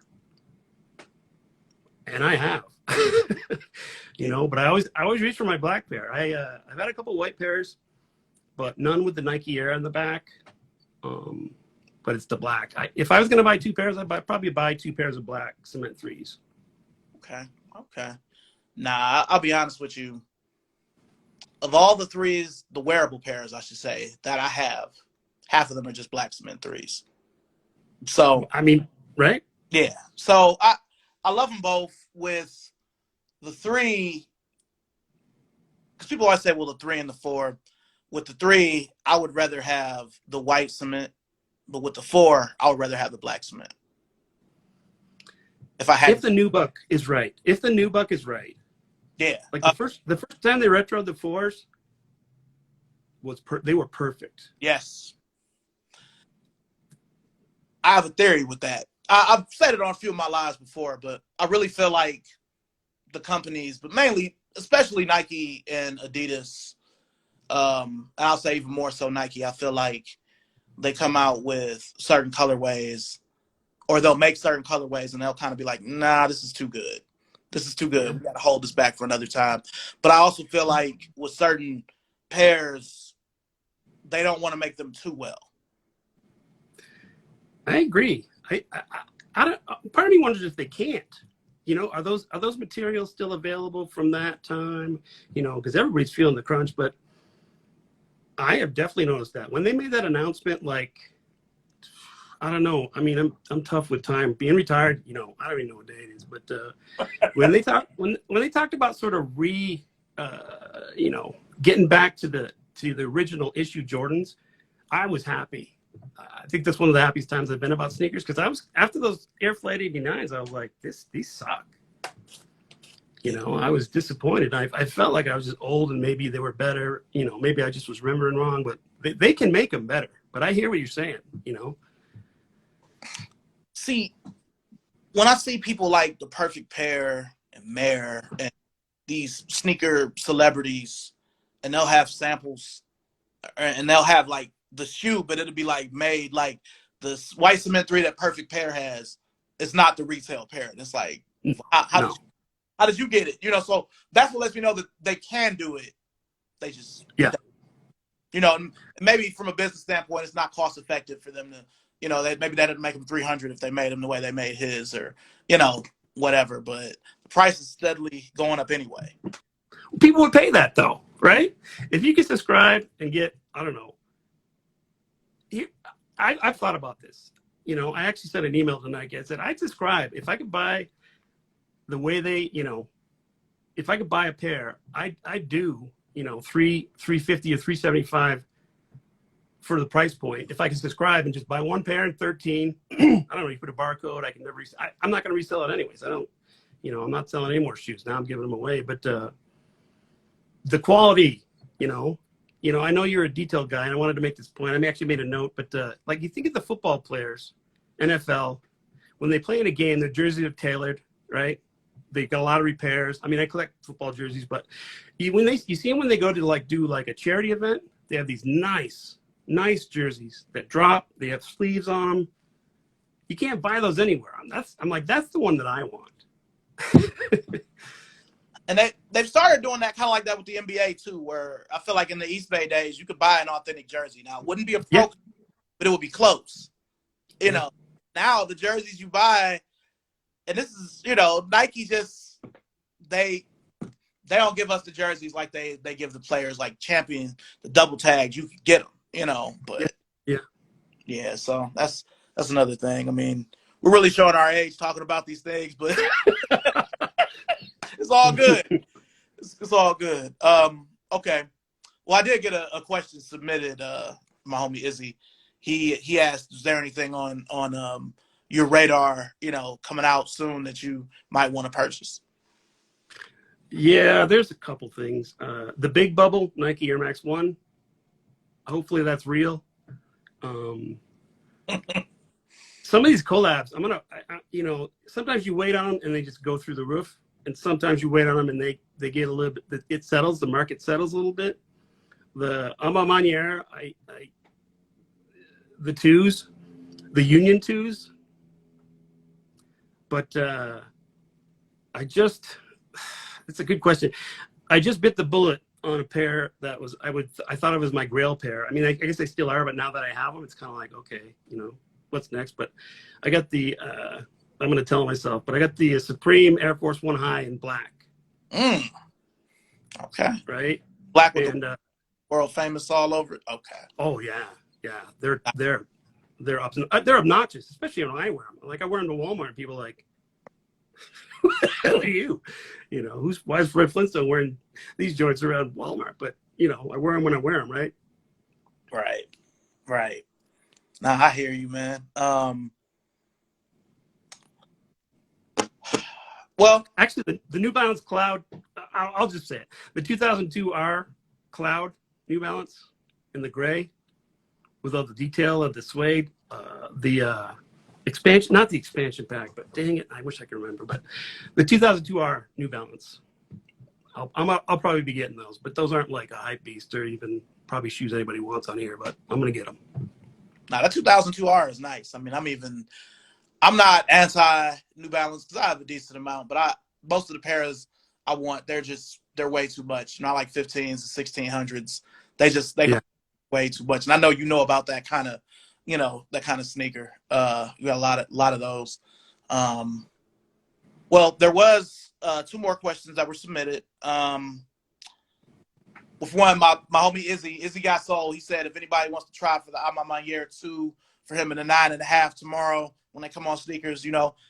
And I have, but I always reach for my black pair. I've had a couple white pairs, but none with the Nike Air in the back. But it's the black. If I was going to buy 2 pairs, I'd probably buy 2 pairs of black Cement 3s. Okay. Nah, I'll be honest with you. Of all the 3s, the wearable pairs, I should say, that I have, half of them are just black Cement 3s. So right? Yeah. So I love them both. With the 3, because people always say, well, the 3 and the 4. With the 3, I would rather have the white cement, but with the 4, I would rather have the black cement. If the nubuck is right. Yeah. Like the first time they retroed the 4s they were perfect. Yes. I have a theory with that. I've said it on a few of my lives before, but I really feel like the companies, but especially Nike and Adidas, and I'll say even more so Nike, I feel like they come out with certain colorways, or they'll make certain colorways and they'll kind of be like, nah, this is too good. We got to hold this back for another time. But I also feel like with certain pairs, they don't want to make them too well. I agree. I don't, part of me wonders if they can't. You know, are those materials still available from that time? You know, because everybody's feeling the crunch, but I have definitely noticed that when they made that announcement, like, I don't know. I mean, I'm tough with time. Being retired, you know, I don't even know what day it is. But when they talked about sort of you know, getting back to the original issue Jordans, I was happy. I think that's one of the happiest times I've been about sneakers, because I was, after those Air Flight 89s, I was like, these suck. You know, I was disappointed. I felt like I was just old and maybe they were better. You know, maybe I just was remembering wrong, but they can make them better. But I hear what you're saying, you know. See, when I see people like the Perfect Pair and Mare and these sneaker celebrities, and they'll have samples, and they'll have like the shoe, but it'll be like made like the white cement 3 that Perfect Pair has. It's not the retail pair. And it's like, how did you get it? You know, so that's what lets me know that they can do it. They just, you know, maybe from a business standpoint, it's not cost effective for them to, you know, maybe that would make them 300 if they made him the way they made his, or, you know, whatever. But the price is steadily going up anyway. People would pay that though, right? If you could subscribe and get, I don't know. I've thought about this. You know, I actually sent an email tonight. I said, I'd subscribe. If I could buy the way they, you know, if I could buy a pair, I'd do, you know, $350 or $375 for the price point. If I can subscribe and just buy one pair and 13, I don't know, you put a barcode, I can never, I'm not going to resell it anyways. I don't, you know, I'm not selling any more shoes. Now I'm giving them away. But the quality, you know, I know you're a detailed guy, and I wanted to make this point. I actually made a note, but like, you think of the football players, NFL, when they play in a game, their jerseys are tailored, right? They got a lot of repairs. I mean, I collect football jerseys, but you see them when they go to like do like a charity event, they have these nice jerseys that drop. They have sleeves on them. You can't buy those anywhere. I'm like, that's the one that I want. And they've started doing that kind of like that with the NBA too, where I feel like in the East Bay days, you could buy an authentic jersey. Now, it wouldn't be a pro, but it would be close. You know, now the jerseys you buy, and this is, you know, Nike just, they don't give us the jerseys like they give the players, like Champion, the double tags. You can get them, you know, but yeah. So that's another thing. I mean, we're really showing our age talking about these things, but it's all good. It's all good. Okay. Well, I did get a question submitted. My homie Izzy, he asked, "Is there anything on your radar, you know, coming out soon that you might want to purchase?" Yeah, there's a couple things. The Big Bubble Nike Air Max 1. Hopefully that's real. Some of these collabs, you know, sometimes you wait on them and they just go through the roof. And sometimes you wait on them and they get a little bit, it settles, the market settles a little bit. The Amba Maniere, the twos, the Union twos. But it's a good question. I just bit the bullet on a pair that was, I thought it was my grail pair. I mean, I guess they still are, but now that I have them, it's kind of like, okay, you know, what's next? But I got the, I'm going to tell myself, but I got the Supreme Air Force One High in black. Okay. Right. Black with the world famous all over it. Okay. Oh yeah. Yeah. They're obnoxious, especially when I wear them. Like I wear them to Walmart and people are like, who the hell are you? You know, why is Fred Flintstone wearing these joints around Walmart? But you know, I wear them when I wear them. Right. Right. Now I hear you, man. Well, actually, the New Balance Cloud, I'll just say it. The 2002 R Cloud New Balance in the gray with all the detail of the suede, the expansion, not the expansion pack, but dang it, I wish I could remember. But the 2002 R New Balance, I'll probably be getting those, but those aren't like a hype beast or even probably shoes anybody wants on here, but I'm going to get them. Now, that 2002 R is nice. I mean, I'm not anti New Balance because I have a decent amount, but most of the pairs I want, they're way too much. You know, I like 15s and 1600s. They go way too much. And I know you know about that kind of that kind of sneaker. You got a lot of those. Well, there was 2 more questions that were submitted. With one, my homie Izzy got sold. He said if anybody wants to try for the I'm year 2 for him in the 9.5 tomorrow when they come on sneakers,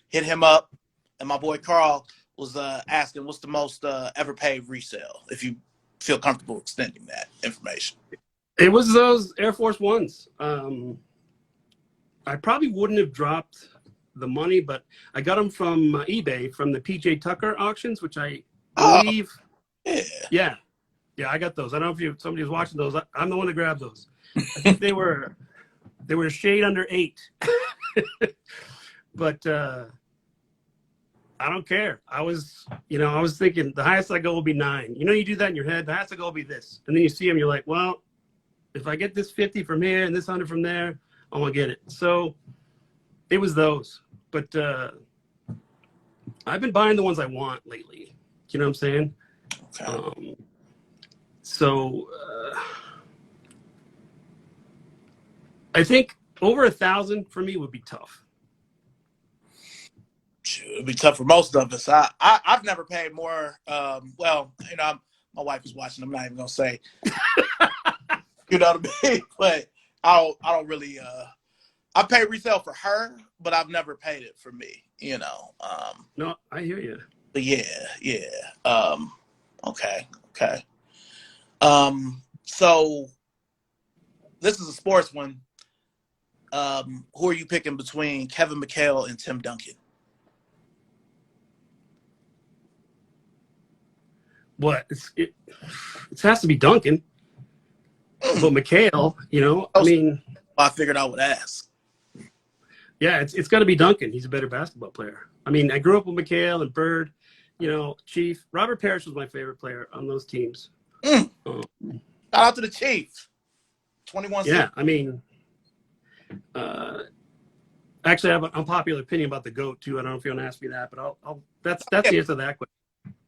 hit him up. And my boy Carl was asking what's the most ever paid resale, if you feel comfortable extending that information. It was those Air Force Ones. I probably wouldn't have dropped the money, but I got them from eBay from the PJ Tucker auctions, which I believe. Oh, yeah, I got those. I don't know if somebody was watching those. I'm the one that grabbed those. I think they were a shade under 8, but I don't care. I was thinking the highest I go will be 9. You do that in your head. The highest I go will be this, and then you see them, you're like, well, if I get this 50 from here and this 100 from there, I'm gonna get it. So it was those. But I've been buying the ones I want lately. You know what I'm saying? Okay. I think over 1,000 for me would be tough. It'd be tough for most of us. I've never paid more. Well, my wife is watching. I'm not even gonna say. You know what I mean? But I don't really. I pay resale for her, but I've never paid it for me. No, I hear you. But yeah. Okay. So this is a sports one. Who are you picking between Kevin McHale and Tim Duncan? What? It has to be Duncan. But McHale, I figured I would ask. Yeah, it's got to be Duncan. He's a better basketball player. I mean, I grew up with McHale and Bird, Chief. Robert Parrish was my favorite player on those teams. Shout out to the Chief. 21. Yeah, I mean, actually, I have an unpopular opinion about the GOAT too. I don't know if you want to ask me that, but that's the answer to that question.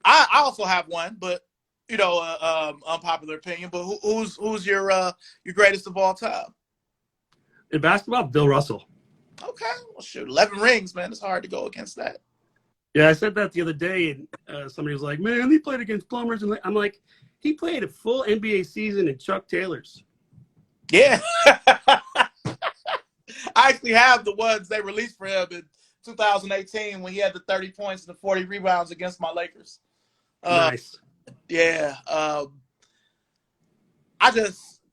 I also have one, but unpopular opinion. But who's your greatest of all time? In basketball, Bill Russell. Okay, well, shoot, 11 rings, man. It's hard to go against that. Yeah, I said that the other day, and somebody was like, "Man, he played against plumbers," and I'm like, he played a full NBA season in Chuck Taylor's. Yeah, I actually have the ones they released for him in 2018 when he had the 30 points and the 40 rebounds against my Lakers. Nice. Yeah.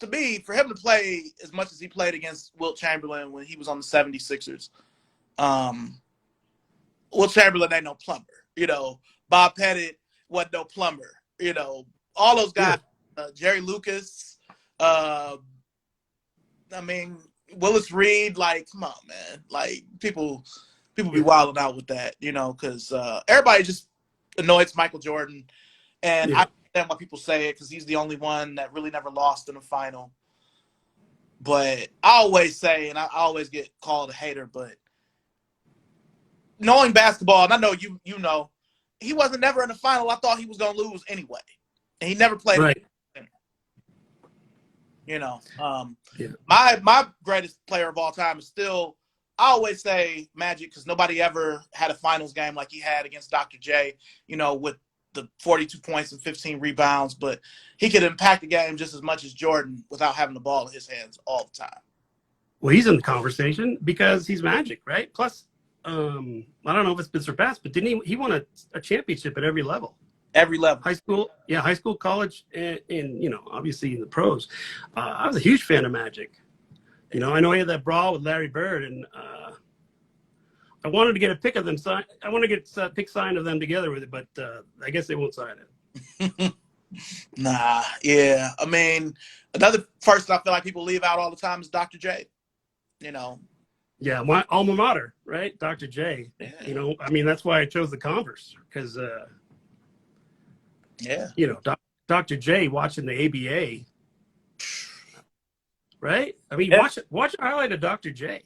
To me, for him to play as much as he played against Wilt Chamberlain when he was on the 76ers, Wilt Chamberlain ain't no plumber. Bob Pettit wasn't no plumber. All those guys, Jerry Lucas, Willis Reed, like, come on, man. Like, people be wilding out with that, because everybody just anoints Michael Jordan. And I understand why people say it, because he's the only one that really never lost in a final. But I always say, and I always get called a hater, but knowing basketball, and I know you know, he wasn't never in the final. I thought he was going to lose anyway. And he never played. Right. My greatest player of all time is still, I always say Magic, because nobody ever had a finals game like he had against Dr. J, with the 42 points and 15 rebounds, but he could impact the game just as much as Jordan without having the ball in his hands all the time. Well, he's in the conversation because he's Magic, right? Plus, I don't know if it's been surpassed, but didn't he won a championship at every level? Every level. High school, college, and obviously in the pros. I was a huge fan of Magic. I know he had that brawl with Larry Bird, and I wanted to get a pic of them signed. I want to get a pic signed of them together with it, but I guess they won't sign it. Nah, yeah. I mean, another person I feel like people leave out all the time is Dr. J. Yeah, my alma mater, right? Dr. J. Yeah. That's why I chose the Converse, because Dr. J watching the ABA, right? Watch a highlight of Dr. J.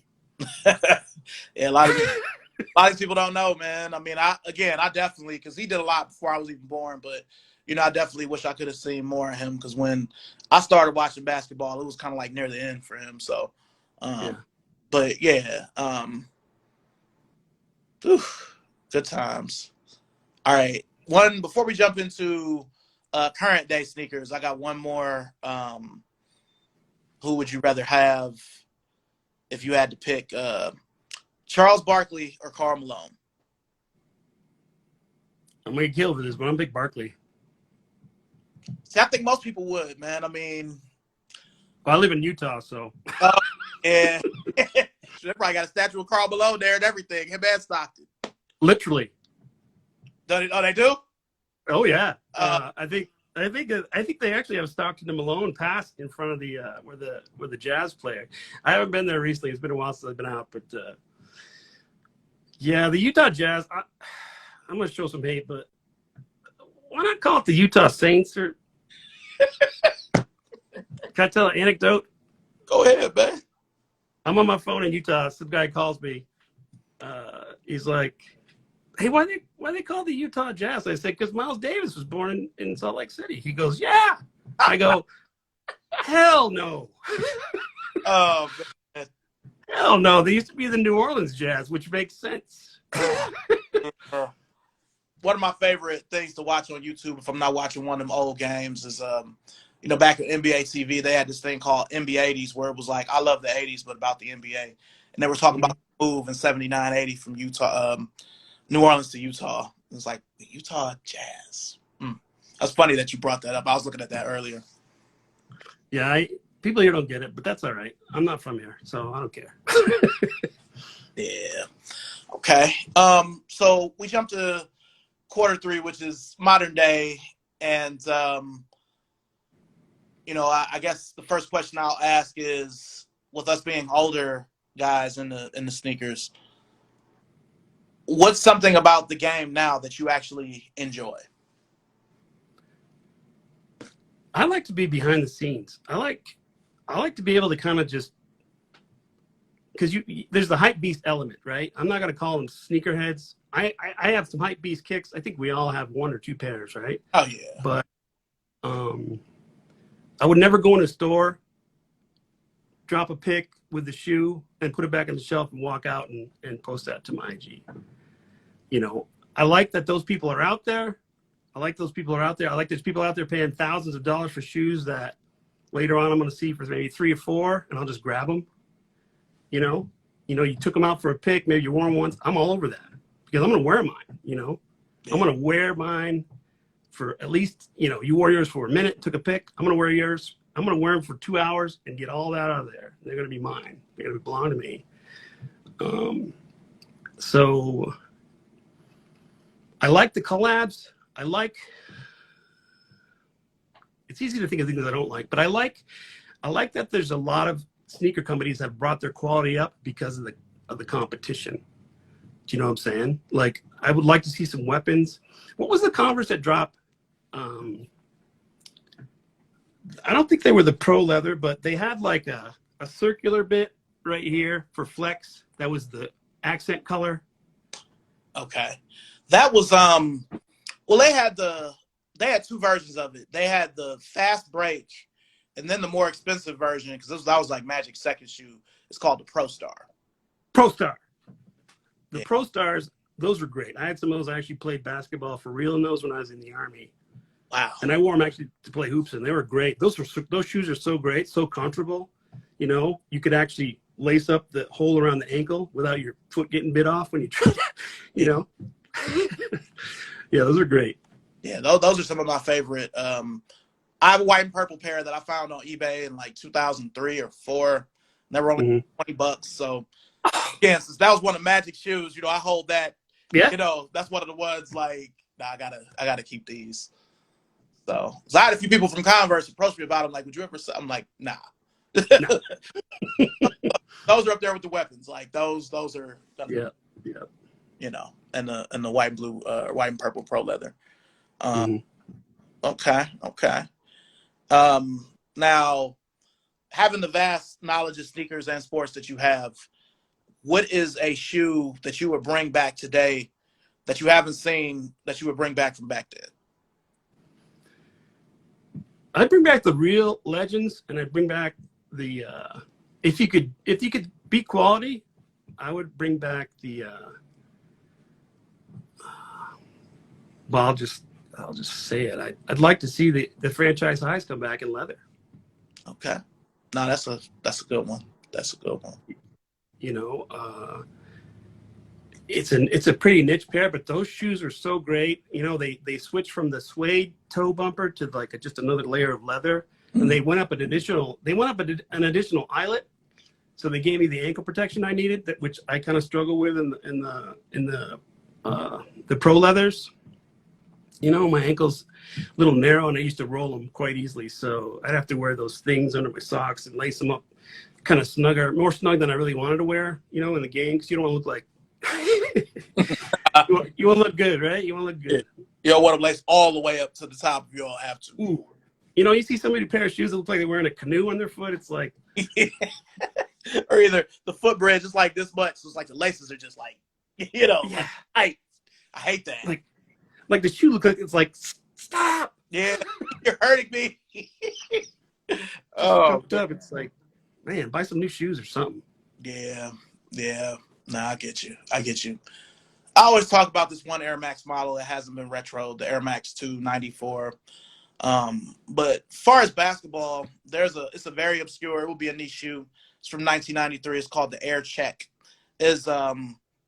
Yeah, a lot of people don't know, man. I definitely, because he did a lot before I was even born, but I definitely wish I could have seen more of him, because when I started watching basketball, it was kind of like near the end for him. So, But yeah, oof, good times. All right, one before we jump into current day sneakers, I got one more. Who would you rather have if you had to pick Charles Barkley or Karl Malone? I'm gonna kill for this, but I'm big Barkley. See, I think most people would, man. I mean, Well, I live in Utah, so yeah, they probably got a statue of Karl Malone there and everything. Him and Stockton. literally. Oh, they do? Oh yeah. I think they actually have Stockton and Malone pass in front of the where the Jazz play. I haven't been there recently. It's been a while since I've been out, but yeah, the Utah Jazz. I'm gonna show some hate, but why not call it the Utah Saints? Or can I tell an anecdote? Go ahead, man. I'm on my phone in Utah. Some guy calls me. He's like, "Hey, why they call the Utah Jazz?" I said, "Because Miles Davis was born in Salt Lake City." He goes, "Yeah." I go, "Hell no." Oh, man. Hell no. They used to be the New Orleans Jazz, which makes sense. One of my favorite things to watch on YouTube, if I'm not watching one of them old games, is back in NBA TV, they had this thing called NBA 80s where it was like, I love the 80s, but about the NBA. And they were talking about the move in 79-80 from Utah, New Orleans to Utah. It was like the Utah Jazz. That's funny that you brought that up. I was looking at that earlier. Yeah, people here don't get it, but that's all right. I'm not from here, so I don't care. Yeah. Okay. So we jumped to quarter three, which is modern day. And, I guess the first question I'll ask is, with us being older guys in the sneakers, what's something about the game now that you actually enjoy? I like to be behind the scenes. I like to be able to kind of just, because there's the hype beast element, right? I'm not going to call them sneakerheads. I have some hype beast kicks. I think we all have one or two pairs, right? Oh yeah. But I would never go in a store, drop a pic with the shoe, and put it back on the shelf and walk out and post that to my IG. I like that those people are out there. I like there's people out there paying thousands of dollars for shoes that later on I'm going to see for maybe 3 or 4, and I'll just grab them. You took them out for a pic, maybe you wore them once. I'm all over that because I'm going to wear mine. Yeah. I'm going to wear mine for at least, you wore yours for a minute, took a pic. I'm going to wear yours. I'm going to wear them for 2 hours and get all that out of there. They're going to be mine. They're going to belong to me. So I like the collabs. It's easy to think of things I don't like, but I like that there's a lot of sneaker companies that have brought their quality up because of the competition. Do you know what I'm saying? Like, I would like to see some weapons. What was the Converse that dropped? I don't think they were the pro leather, but they had like a circular bit right here for flex. That was the accent color. Okay. That was well, they had 2 versions of it. They had the fast break and then the more expensive version, because that was like Magic's second shoe. It's called the Pro Star. The Pro Stars, those were great. I had some of those. I actually played basketball for real in those when I was in the Army. Wow. And I wore them actually to play hoops, and they were great. Those shoes are so great, so comfortable. You could actually lace up the hole around the ankle without your foot getting bit off when you try. Yeah, those are great. Yeah, those are some of my favorite. I have a white and purple pair that I found on eBay in like 2003 or 4. They were only $20. So, yeah, since that was one of Magic's shoes, I hold that. Yeah. That's one of the ones like, nah, I gotta keep these. So I had a few people from Converse approach me about them, like, would you ever? I'm like, nah. No. Those are up there with the weapons. Like those are. Yeah. And the white and blue, white and purple pro leather. Okay. Now, having the vast knowledge of sneakers and sports that you have, what is a shoe that you would bring back today that you haven't seen that you would bring back from back then? I bring back the real legends, and I bring back the if you could beat quality, I would bring back the. Well, I'll just say it. I'd like to see the franchise highs come back in leather. Okay. No, that's a good one. That's a good one. You know, it's a pretty niche pair, but those shoes are so great. You know, they switched from the suede toe bumper to like just another layer of leather, and they went up an additional eyelet. So they gave me the ankle protection I needed, which I kind of struggle with in the pro leathers. You know, my ankle's a little narrow, and I used to roll them quite easily. So I'd have to wear those things under my socks and lace them up kind of more snug than I really wanted to wear, you know, in the game, because you don't want to look like you want to look good, right? You want to look good. You don't want to lace all the way up to the top if you don't have to. Ooh. You know, you see somebody pair of shoes that look like they're wearing a canoe on their foot. It's like, or either the foot bridge is like this much, so it's like the laces are just like, you know, yeah. I hate that. Like the shoe looks like it's like, stop. Yeah, you're hurting me. Up. It's like, man, buy some new shoes or something. Yeah. Nah, I get you. I always talk about this one Air Max model that hasn't been retro, the Air Max 294. But far as basketball, it's a very obscure, it will be a niche shoe. It's from 1993. It's called the Air Check. It's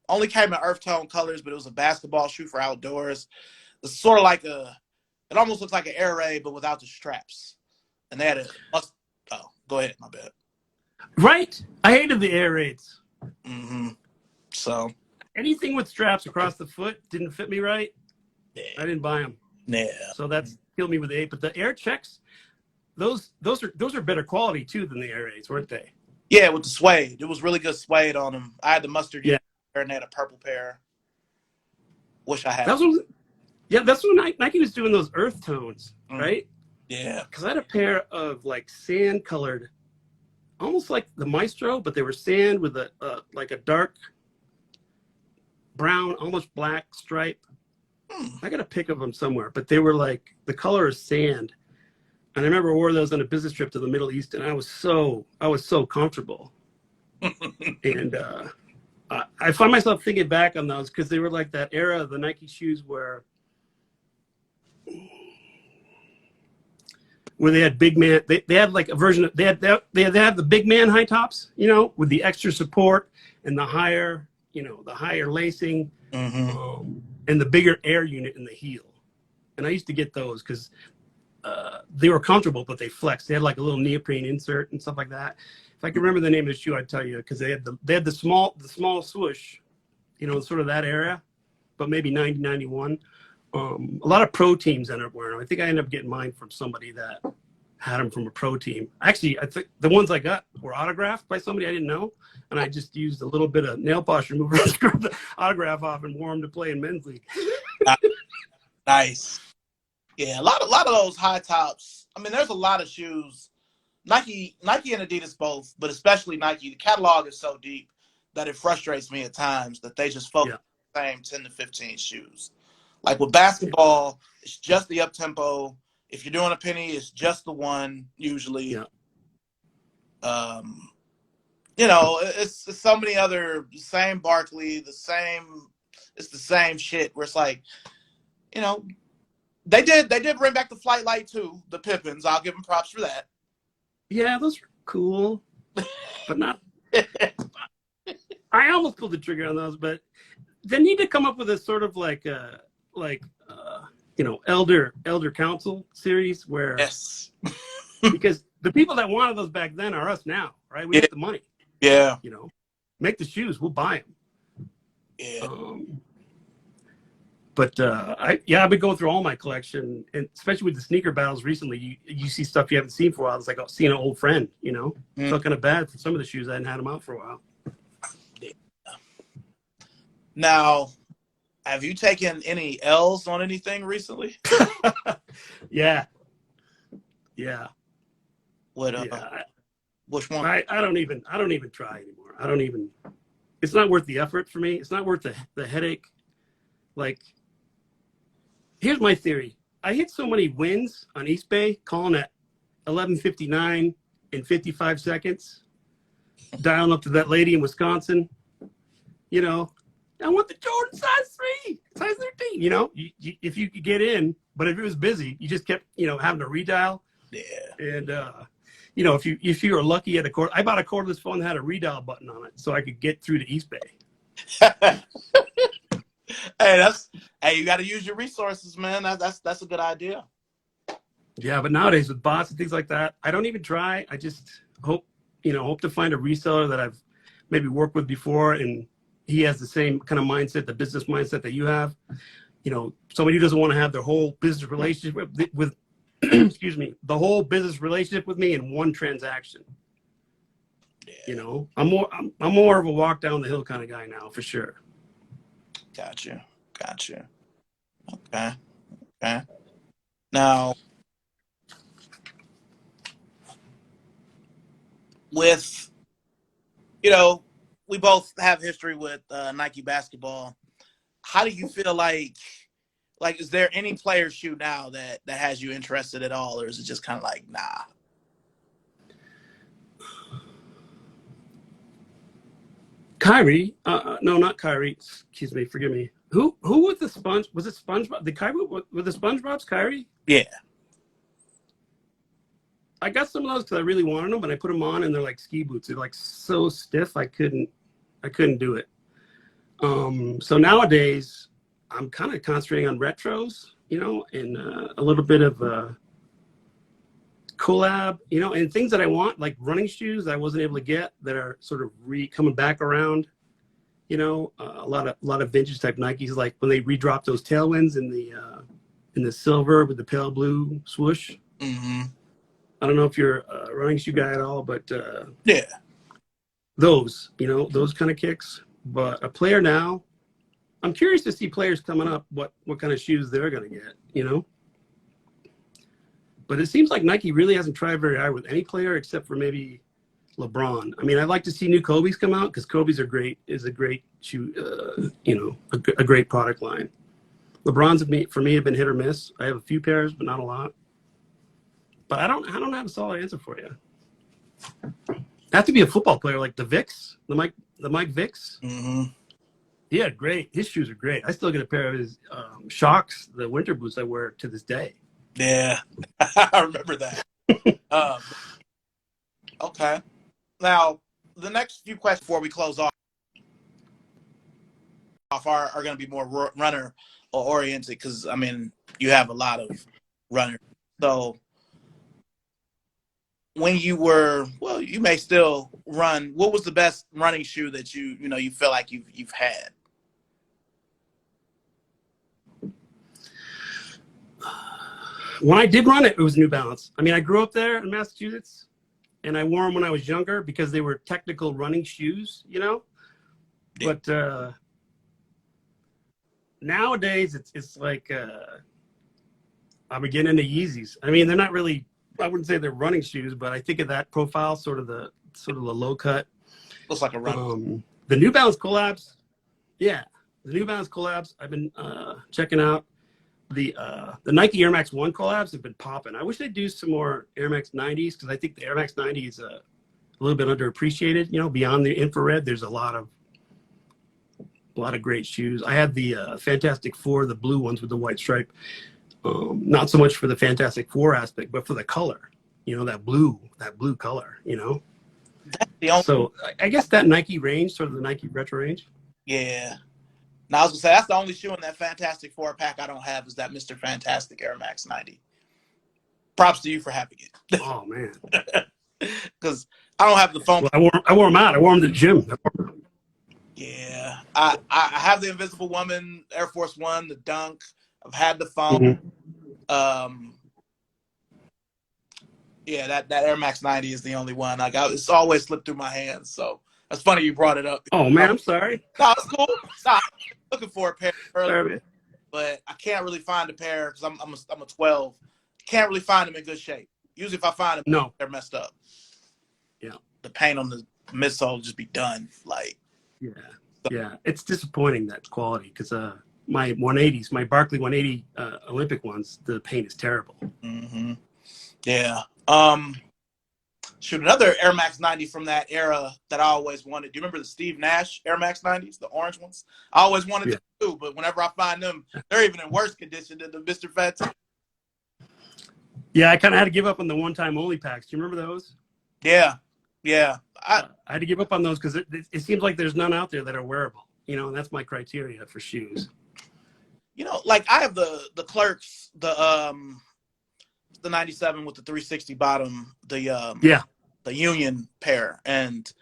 only came in earth tone colors, but it was a basketball shoe for outdoors. It's sort of like it almost looks like an Air Raid, but without the straps. And they had go ahead, my bad. Right. I hated the Air Raids. Mm-hmm. So anything with straps across the foot didn't fit me right. Yeah. I didn't buy them. Yeah. So that's killed me with the 8. But the Air Checks, those are better quality too than the Air Raids, weren't they? Yeah, with the suede. It was really good suede on them. I had the mustard pair and they had a purple pair. Wish I had. That's when Nike was doing those earth tones, right? Yeah. Because I had a pair of like sand colored, almost like the Maestro, but they were sand with like a dark brown, almost black stripe. I got a pic of them somewhere, but they were like the color is sand. And I remember I wore those on a business trip to the Middle East, and I was so comfortable. And I find myself thinking back on those because they were like that era of the Nike shoes where they had big man. They had like a version of they had the big man high tops, you know, with the extra support and the higher lacing, and the bigger air unit in the heel. And I used to get those because they were comfortable, but they flexed. They had like a little neoprene insert and stuff like that. If I could remember the name of the shoe, I'd tell you, because they had the small swoosh, you know, sort of that era, but maybe 90, 91. A lot of pro teams ended up wearing them. I think I ended up getting mine from somebody that had them from a pro team. Actually, I think the ones I got were autographed by somebody I didn't know, and I just used a little bit of nail polish remover to scrub the autograph off and wore them to play in men's league. Nice. Yeah, a lot of those high tops. I mean, there's a lot of shoes. Nike and Adidas both, but especially Nike. The catalog is so deep that it frustrates me at times that they just focus on the same 10 to 15 shoes. Like with basketball, it's just the up tempo. If you're doing a penny, it's just the one usually. Yeah. You know, it's so many other same Barkley, it's the same shit where it's like, you know, they did bring back the Flight Light too, the Pippins. I'll give them props for that. Yeah, those were cool, but not. I almost pulled the trigger on those, but they need to come up with a sort of elder council series where because the people that wanted those back then are us now, right? We have the money. Yeah. You know, make the shoes, we'll buy them. Yeah. But I've been going through all my collection, and especially with the sneaker battles recently, you see stuff you haven't seen for a while. It's like seeing an old friend, you know. Felt kind of bad for some of the shoes. I hadn't had them out for a while. Now, have you taken any L's on anything recently? Yeah. Which one? I don't even try anymore. It's not worth the effort for me. It's not worth the headache. Like, here's my theory. I hit so many wins on East Bay, calling at 11:59 in 55 seconds. dialing up to that lady in Wisconsin. You know, I want the Jordan size 3, size 13. You know, if you could get in, but if it was busy, you just kept, you know, having to redial. Yeah. And you know, if you were lucky at a cord, I bought a cordless phone that had a redial button on it, so I could get through to East Bay. Hey, you got to use your resources, man. That's a good idea. Yeah, but nowadays with bots and things like that, I don't even try. I just hope to find a reseller that I've maybe worked with before, and he has the same kind of mindset, the business mindset that you have. You know, somebody who doesn't want to have their whole business relationship with excuse me, the whole business relationship with me in one transaction. Yeah. You know, I'm more of a walk down the hill kind of guy now, for sure. Gotcha. Okay. Now, with, you know, we both have history with Nike basketball. How do you feel like is there any player shoe now that has you interested at all, or is it just kind of like, nah? Kyrie, no, not Kyrie. Excuse me, forgive me. Who was the sponge? Was it SpongeBob? The Kyrie with the SpongeBob's Kyrie? Yeah. I got some of those because I really wanted them, but I put them on and they're like ski boots. They're like so stiff, I couldn't do it. So nowadays, I'm kind of concentrating on retros, you know, and a little bit of collab, you know, and things that I want, like running shoes I wasn't able to get that are sort of coming back around. You know, a lot of vintage type Nikes, like when they redrop those tailwinds in the silver with the pale blue swoosh. Mm-hmm. I don't know if you're a running shoe guy at all, but yeah, those, you know, those kind of kicks. But a player now, I'm curious to see players coming up, what kind of shoes they're going to get, you know. But it seems like Nike really hasn't tried very hard with any player except for maybe LeBron. I mean, I'd like to see new Kobe's come out because Kobe's is a great shoe, you know, a great product line. LeBron's for me have been hit or miss. I have a few pairs, but not a lot. But I don't have a solid answer for you. I have to be a football player like the Mike Vicks. Mm-hmm. Yeah, great. His shoes are great. I still get a pair of his Shocks, the winter boots I wear to this day. Yeah, I remember that. Okay. Now, the next few questions before we close off are going to be more runner oriented because, I mean, you have a lot of runners. So when you were, well, you may still run. What was the best running shoe that you feel like you've had? When I did run it, it was New Balance. I mean, I grew up there in Massachusetts, and I wore them when I was younger because they were technical running shoes, you know. Yeah. But nowadays, it's like I'm getting into Yeezys. I mean, they're not really. I wouldn't say they're running shoes, but I think of that profile, sort of the low cut. Looks like a run. The New Balance collabs, yeah, the New Balance collabs. I've been checking out. The Nike Air Max 1 collabs have been popping. I wish they'd do some more Air Max 90s because I think the Air Max 90 is a little bit underappreciated. You know, beyond the infrared, there's a lot of great shoes. I had the Fantastic Four, the blue ones with the white stripe. Not so much for the Fantastic Four aspect, but for the color. You know, that blue color. You know. So I guess that Nike range, sort of the Nike retro range. Yeah. Now, I was going to say, that's the only shoe in that Fantastic Four pack I don't have is that Mr. Fantastic Air Max 90. Props to you for having it. Oh, man. Because I don't have the phone. Well, I wore them out. I wore them to the gym. Yeah. I have the Invisible Woman, Air Force One, the Dunk. I've had the phone. Mm-hmm. Yeah, that Air Max 90 is the only one. It's always slipped through my hands, so that's funny you brought it up. Oh, man, I'm sorry. No, it's cool. Stop. Looking for a pair earlier, but I can't really find a pair because I'm a 12. Can't really find them in good shape. Usually, if I find them, they're messed up. Yeah, the paint on the midsole will just be done. Like, yeah, it's disappointing that quality because my 180s, my Barkley 180 Olympic ones, the paint is terrible. Mm-hmm. Yeah. shoot, another Air Max 90 from that era that I always wanted. Do you remember the Steve Nash Air Max 90s, the orange ones? I always wanted them too, but whenever I find them, they're even in worse condition than the Mr. Fat. Yeah, I kind of had to give up on the one-time only packs. Do you remember those? Yeah, yeah. I had to give up on those because it seems like there's none out there that are wearable. You know, and that's my criteria for shoes. You know, like I have the Clerks, the 97 with the 360 bottom, the Union pair, and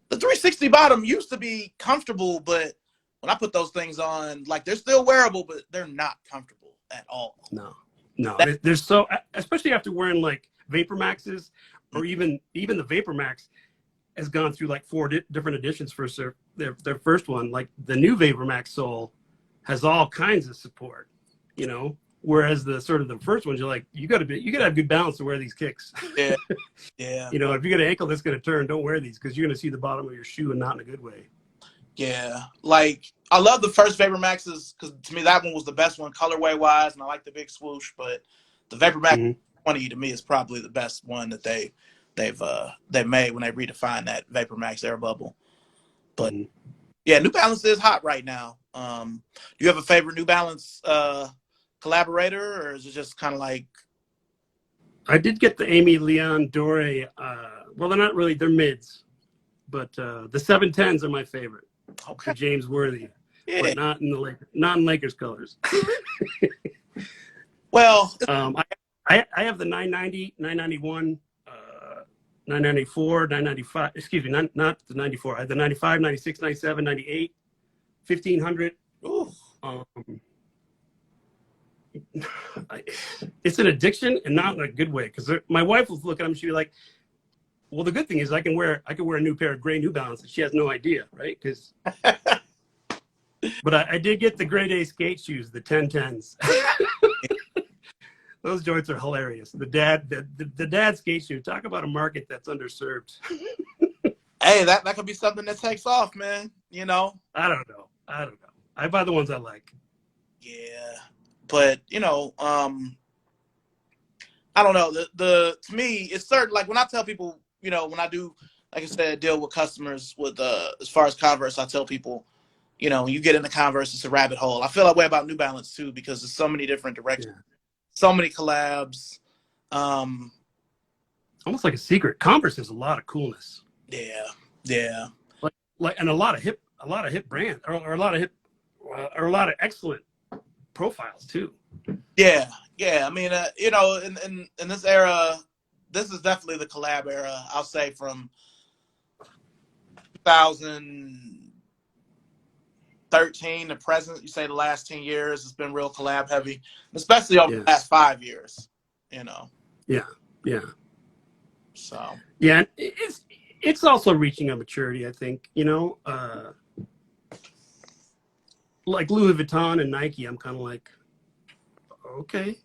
the 360 bottom used to be comfortable, but when I put those things on, like they're still wearable, but they're not comfortable at all. No. They're so, especially after wearing like Vapor Maxes, or even the Vapor Max has gone through like 4 different editions for their first one. Like the new Vapor Max sole has all kinds of support, you know. Whereas the first ones, you're like, you gotta have good balance to wear these kicks. Yeah, yeah. You know, if you got an ankle that's gonna turn, don't wear these because you're gonna see the bottom of your shoe and not in a good way. Yeah, like I love the first Vapor Maxes because to me that one was the best one colorway wise, and I like the big swoosh. But the Vapor Max 20 to me is probably the best one that they've made when they redefined that Vapor Max air bubble. But yeah, New Balance is hot right now. Do you have a favorite New Balance collaborator, or is it just kind of like? I did get the Amy Leon Dore. Well, they're not really, they're mids, but the 710s are my favorite. Okay. The James Worthy, but not in Lakers colors. Well, I have the 990, 991, 994, 995. Excuse me, not the 94. I have the 95, 96, 97, 98, 1500. Ooh. It's an addiction, and not in a good way. Because my wife will look at them, she'd be like, "Well, the good thing is I can wear a new pair of gray New Balance." And she has no idea, right? Because, but I did get the grade A skate shoes, the 1010s. Those joints are hilarious. The dad skate shoe. Talk about a market that's underserved. Hey, that could be something that takes off, man. You know. I don't know. I buy the ones I like. Yeah. But you know, I don't know. To me, it's certain. Like when I tell people, you know, when I do, like I said, deal with customers with as far as Converse, I tell people, you know, when you get into Converse, it's a rabbit hole. I feel that way about New Balance too because there's so many different directions, so many collabs. Almost like a secret. Converse has a lot of coolness. Yeah. Like and a lot of hip brands, or a lot of excellent profiles too. Yeah. I mean, you know, in this era, this is definitely the collab era. I'll say from 2013 to present. You say the last 10 years, it's been real collab heavy, especially over the last 5 years. You know. Yeah. So. Yeah, it's also reaching a maturity, I think. You know, like Louis Vuitton and Nike, I'm kind of like, okay,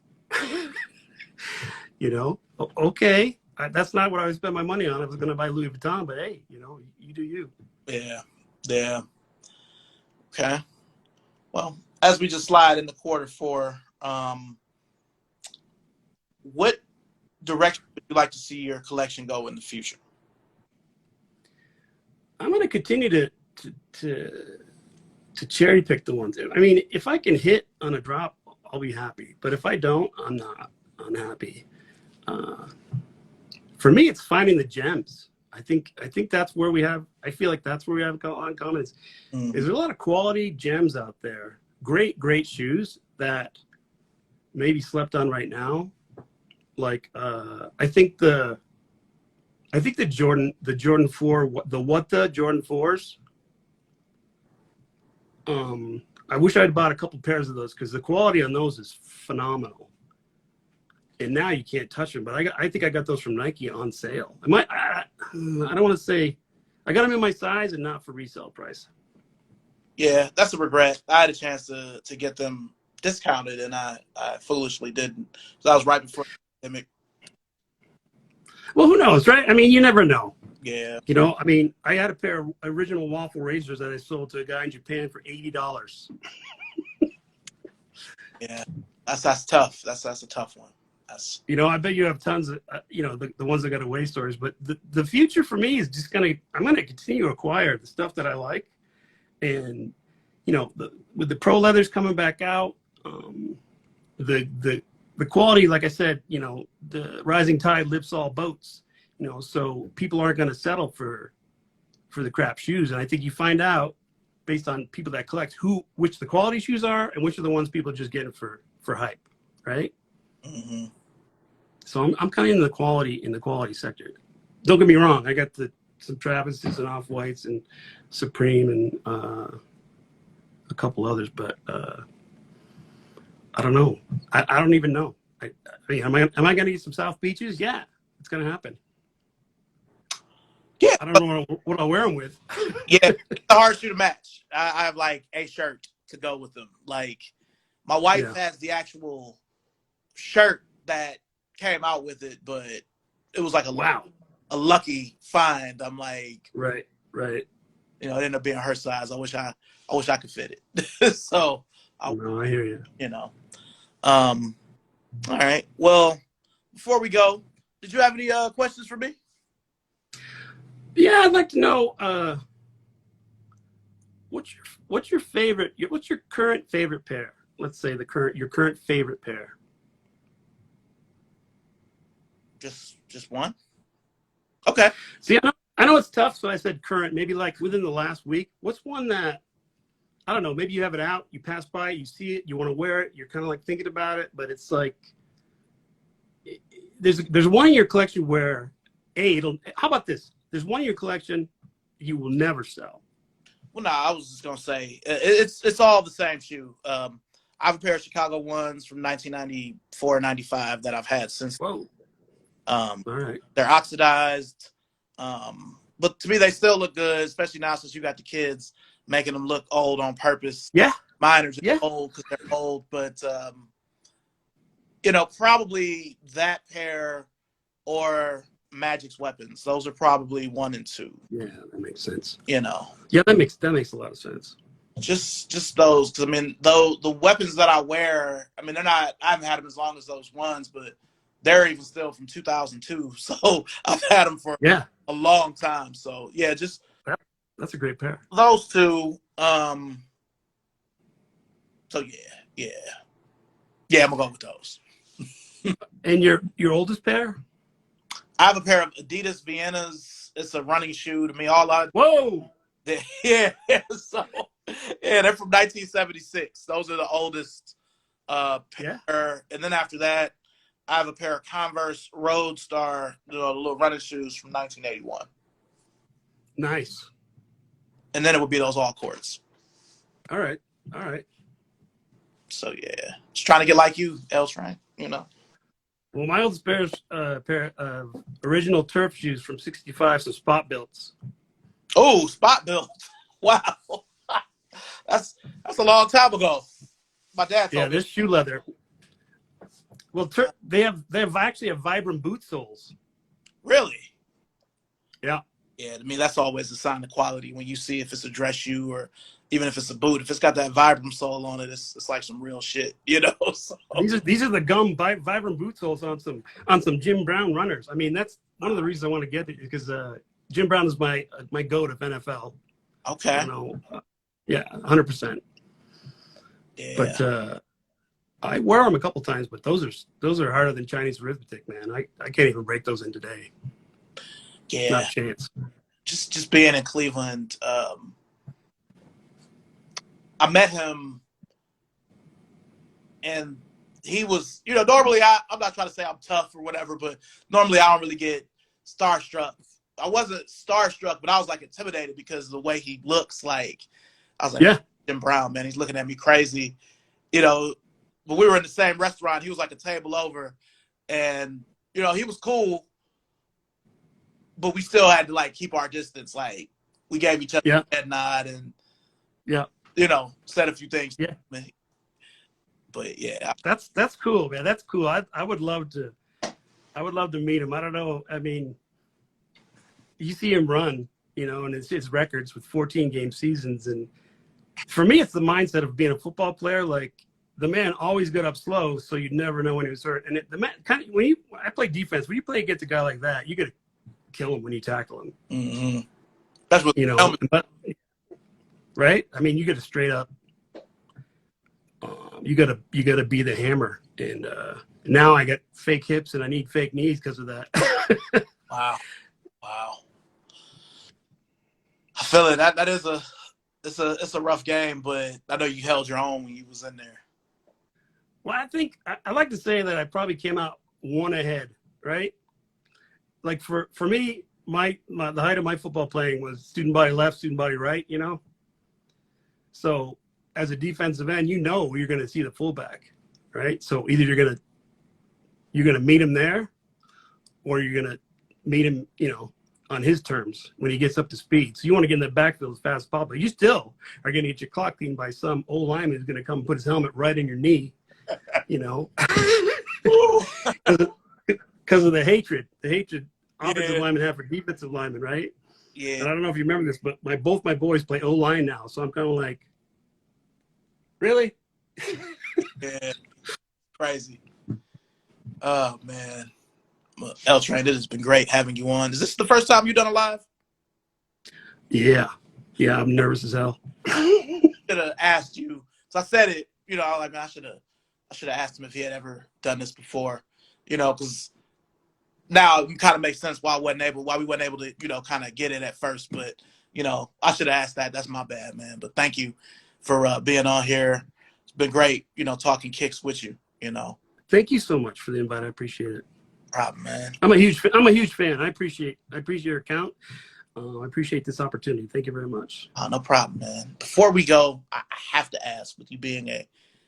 you know, okay. That's not what I would spend my money on. I was going to buy Louis Vuitton, but hey, you know, you do you. Yeah. Okay. Well, as we just slide into Q4, what direction would you like to see your collection go in the future? I'm going to continue to cherry pick the ones. I mean, if I can hit on a drop, I'll be happy. But if I don't, I'm not unhappy. For me, it's finding the gems. I think that's where we have. I feel like that's where we have on common. Is there a lot of quality gems out there? Great shoes that maybe slept on right now. Like I think the Jordan 4, the Jordan 4s. I wish I'd bought a couple pairs of those because the quality on those is phenomenal. And now you can't touch them. But I think I got those from Nike on sale. I don't want to say I got them in my size and not for resale price. Yeah, that's a regret. I had a chance to get them discounted, and I foolishly didn't. So I was right before the pandemic. Well, who knows, right? I mean, you never know. Yeah. You know, I mean, I had a pair of original waffle razors that I sold to a guy in Japan for $80. Yeah, that's tough. That's a tough one. Yes. You know, I bet you have tons of, the ones that got away stories. But the future for me is just I'm going to continue to acquire the stuff that I like. And, with the pro leathers coming back out, the quality, like I said, the rising tide lifts all boats, so people aren't going to settle for the crap shoes. And I think you find out based on people that collect which the quality shoes are and which are the ones people are just getting for hype. Right. Mm-hmm. So I'm kind of in the quality sector. Don't get me wrong. I got some Travis's and Off-Whites and Supreme and a couple others, but I don't know. I don't even know. I mean, am I going to get some South Beaches? Yeah, it's going to happen. Yeah. I don't know what I'll wear them with. Yeah, it's a hard shoe to match. I have like a shirt to go with them. Like my wife has the actual shirt that came out with it, but it was like a lucky find. I'm like, right. It ended up being her size. I wish I could fit it. So I hear you. All right. Well, before we go, did you have any questions for me? Yeah, I'd like to know what's your favorite? What's your current favorite pair? Let's say your current favorite pair. Just one. Okay. See, I know it's tough, so I said current. Maybe like within the last week. What's one that I don't know? Maybe you have it out, you pass by it, you see it, you want to wear it, you're kind of like thinking about it, but it's like there's one in your collection where how about this? There's one in your collection you will never sell. Well, no, I was just gonna say it's all the same shoe. I have a pair of Chicago ones from 1994, 95 that I've had since. Whoa. All right. They're oxidized, but to me they still look good, especially now since you got the kids making them look old on purpose. Yeah. Mine are just old because they're old, but probably that pair or Magic's weapons. Those are probably 1 and 2. Yeah, that makes sense. Yeah, that makes a lot of sense. Just those, because I mean, though the weapons that I wear, I mean, I haven't had them as long as those ones, but they're even still from 2002. So I've had them for a long time. So yeah, just that's a great pair. Those two. So yeah, I'm gonna go with those. And your oldest pair? I have a pair of Adidas Viennas. It's a running shoe to me. Whoa. Yeah. So they're from 1976. Those are the oldest pair. And then after that, I have a pair of Converse Roadstar, little running shoes from 1981. Nice. And then it would be those all courts. All right. So yeah, just trying to get like you, ELTRANE. Well, my oldest pair of original turf shoes from '65, some spot builts. Oh, spot built! Wow, that's a long time ago. My dad told me. This shoe leather. Well, they actually have vibrant boot soles. Really? Yeah. Yeah, to me that's always a sign of quality when you see if it's a dress shoe or even if it's a boot. If it's got that Vibram sole on it, it's like some real shit, So. These are the gum Vibram boot soles on some Jim Brown runners. I mean, that's one of the reasons I want to get it because Jim Brown is my goat of NFL. Okay. 100%. Yeah. But I wear them a couple times, but those are harder than Chinese arithmetic, man. I can't even break those in today. Yeah. Not a chance. Just being in Cleveland, I met him, and he was, normally I'm not trying to say I'm tough or whatever, but normally I don't really get starstruck. I wasn't starstruck, but I was like intimidated because of the way he looks. Like I was like, Jim Brown, man, he's looking at me crazy, But we were in the same restaurant. He was like a table over, and he was cool, but we still had to like keep our distance. Like we gave each other a head nod and said a few things. Yeah. But yeah, that's cool, man. That's cool. I would love to meet him. I don't know. I mean, you see him run, and it's his records with 14 game seasons. And for me, it's the mindset of being a football player. Like the man always got up slow, so you'd never know when he was hurt. And the man kind of I play defense. When you play against a guy like that, you got to kill him when you tackle him. Mm-hmm. That's what but right. I mean, you got to straight up. You gotta be the hammer. And now I got fake hips and I need fake knees because of that. Wow. I feel it. That is it's a rough game, but I know you held your own when you was in there. Well, I think I like to say that I probably came out one ahead, right? Like for me, the height of my football playing was student body left, student body right, So as a defensive end, you're going to see the fullback, right? So either you're going to meet him there, or you're going to meet him, on his terms when he gets up to speed. So you want to get in the backfield as fast as possible. You still are going to get your clock cleaned by some old lineman who's going to come and put his helmet right in your knee, because of the hatred offensive linemen have for defensive linemen, right? Yeah. And I don't know if you remember this, but both my boys play O-line now, so I'm kind of like, really? Yeah. Crazy. Oh, man. Well, ELTRANE, it has been great having you on. Is this the first time you've done a live? Yeah, I'm nervous as hell. I should have asked you. So I said it, I should have asked him if he had ever done this before, because now it kind of makes sense why we wasn't able to, kind of get it at first. But, I should have asked that. That's my bad, man. But thank you for being on here. It's been great, talking kicks with you, Thank you so much for the invite. I appreciate it. Problem, man. I'm a huge fan. I appreciate your account. I appreciate this opportunity. Thank you very much. No problem, man. Before we go, I have to ask, with you being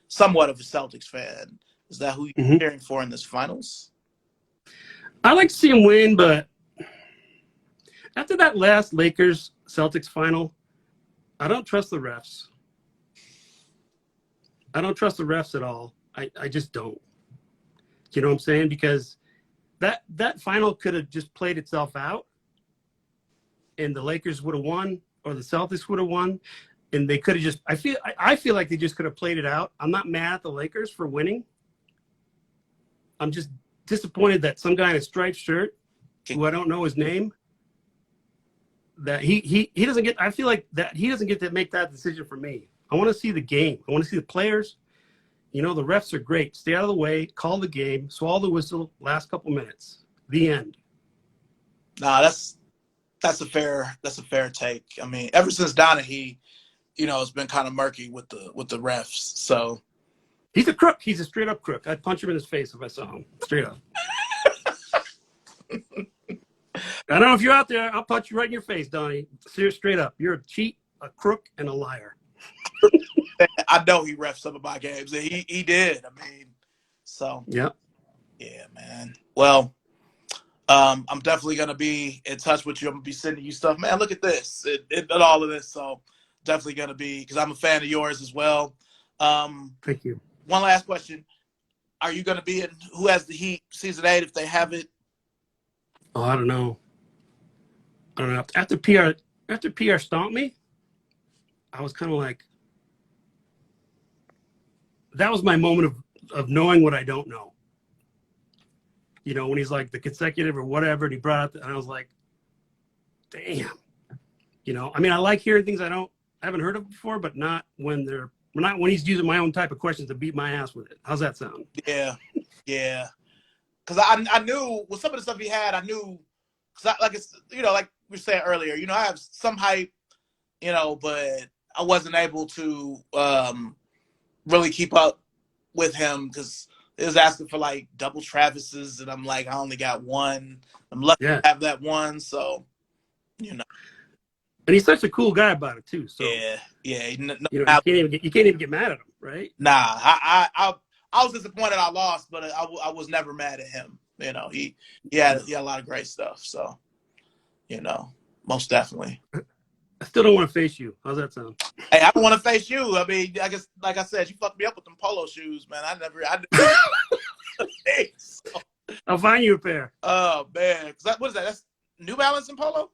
somewhat of a Celtics fan, is that who you're cheering for in this finals? I like to see him win, but after that last Lakers-Celtics final, I don't trust the refs. I don't trust the refs at all. I just don't. You know what I'm saying? Because that final could have just played itself out, and the Lakers would have won, or the Celtics would have won, and they could have just. I feel like they just could have played it out. I'm not mad at the Lakers for winning. I'm just disappointed that some guy in a striped shirt, who I don't know his name, that he doesn't get. I feel like that he doesn't get to make that decision for me. I want to see the game. I want to see the players. The refs are great. Stay out of the way. Call the game. Swallow the whistle. Last couple minutes. The end. Nah, that's a fair take. I mean, ever since Donahue, it's been kind of murky with the refs. So he's a crook. He's a straight up crook. I'd punch him in his face if I saw him. Straight up. I don't know if you're out there. I'll punch you right in your face, Donnie. Straight up. You're a cheat, a crook, and a liar. I know he refed some of my games. He did. I mean, so yeah, man. Well, I'm definitely gonna be in touch with you. I'm gonna be sending you stuff, man. Look at this and all of this. So definitely gonna be, because I'm a fan of yours as well. Thank you. One last question: are you gonna be in Who Has the Heat season 8 if they have it? Oh, I don't know. After PR stomped me, I was kind of like, that was my moment of knowing what I don't know. When he's like the consecutive or whatever, and he brought up, and I was like, damn. I mean, I like hearing things I haven't heard of before, but not when he's using my own type of questions to beat my ass with it. How's that sound? Yeah. Because I knew with some of the stuff he had, I knew, because like we were saying earlier, I have some hype, but I wasn't able to really keep up with him because it was asking for like double Travis's, and I'm like, I only got one. I'm lucky to have that one, so And he's such a cool guy about it too. So yeah. You can't even get mad at him, right? Nah, I was disappointed I lost, but I was never mad at him. He had a lot of great stuff. So, most definitely. I still don't want to face you. How's that sound? Hey, I don't want to face you. I mean, I guess, like I said, you fucked me up with them polo shoes, man. I never so. I'll find you a pair. Oh man, what is that? That's New Balance and polo.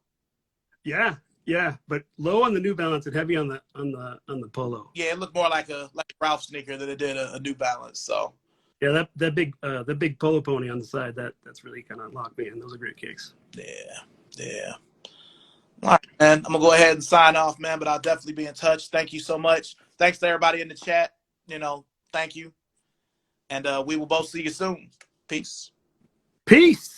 Yeah. Yeah, but low on the New Balance and heavy on the Polo. Yeah, it looked more like a Ralph sneaker than it did a New Balance. So Yeah, that big Polo pony on the side, that's really kind of locked me in. Those are great kicks. yeah, yeah. All right, man. I'm gonna go ahead and sign off, man. But I'll definitely be in touch. Thank you so much. Thanks to everybody in the chat. Thank you. And we will both see you soon. Peace. Peace.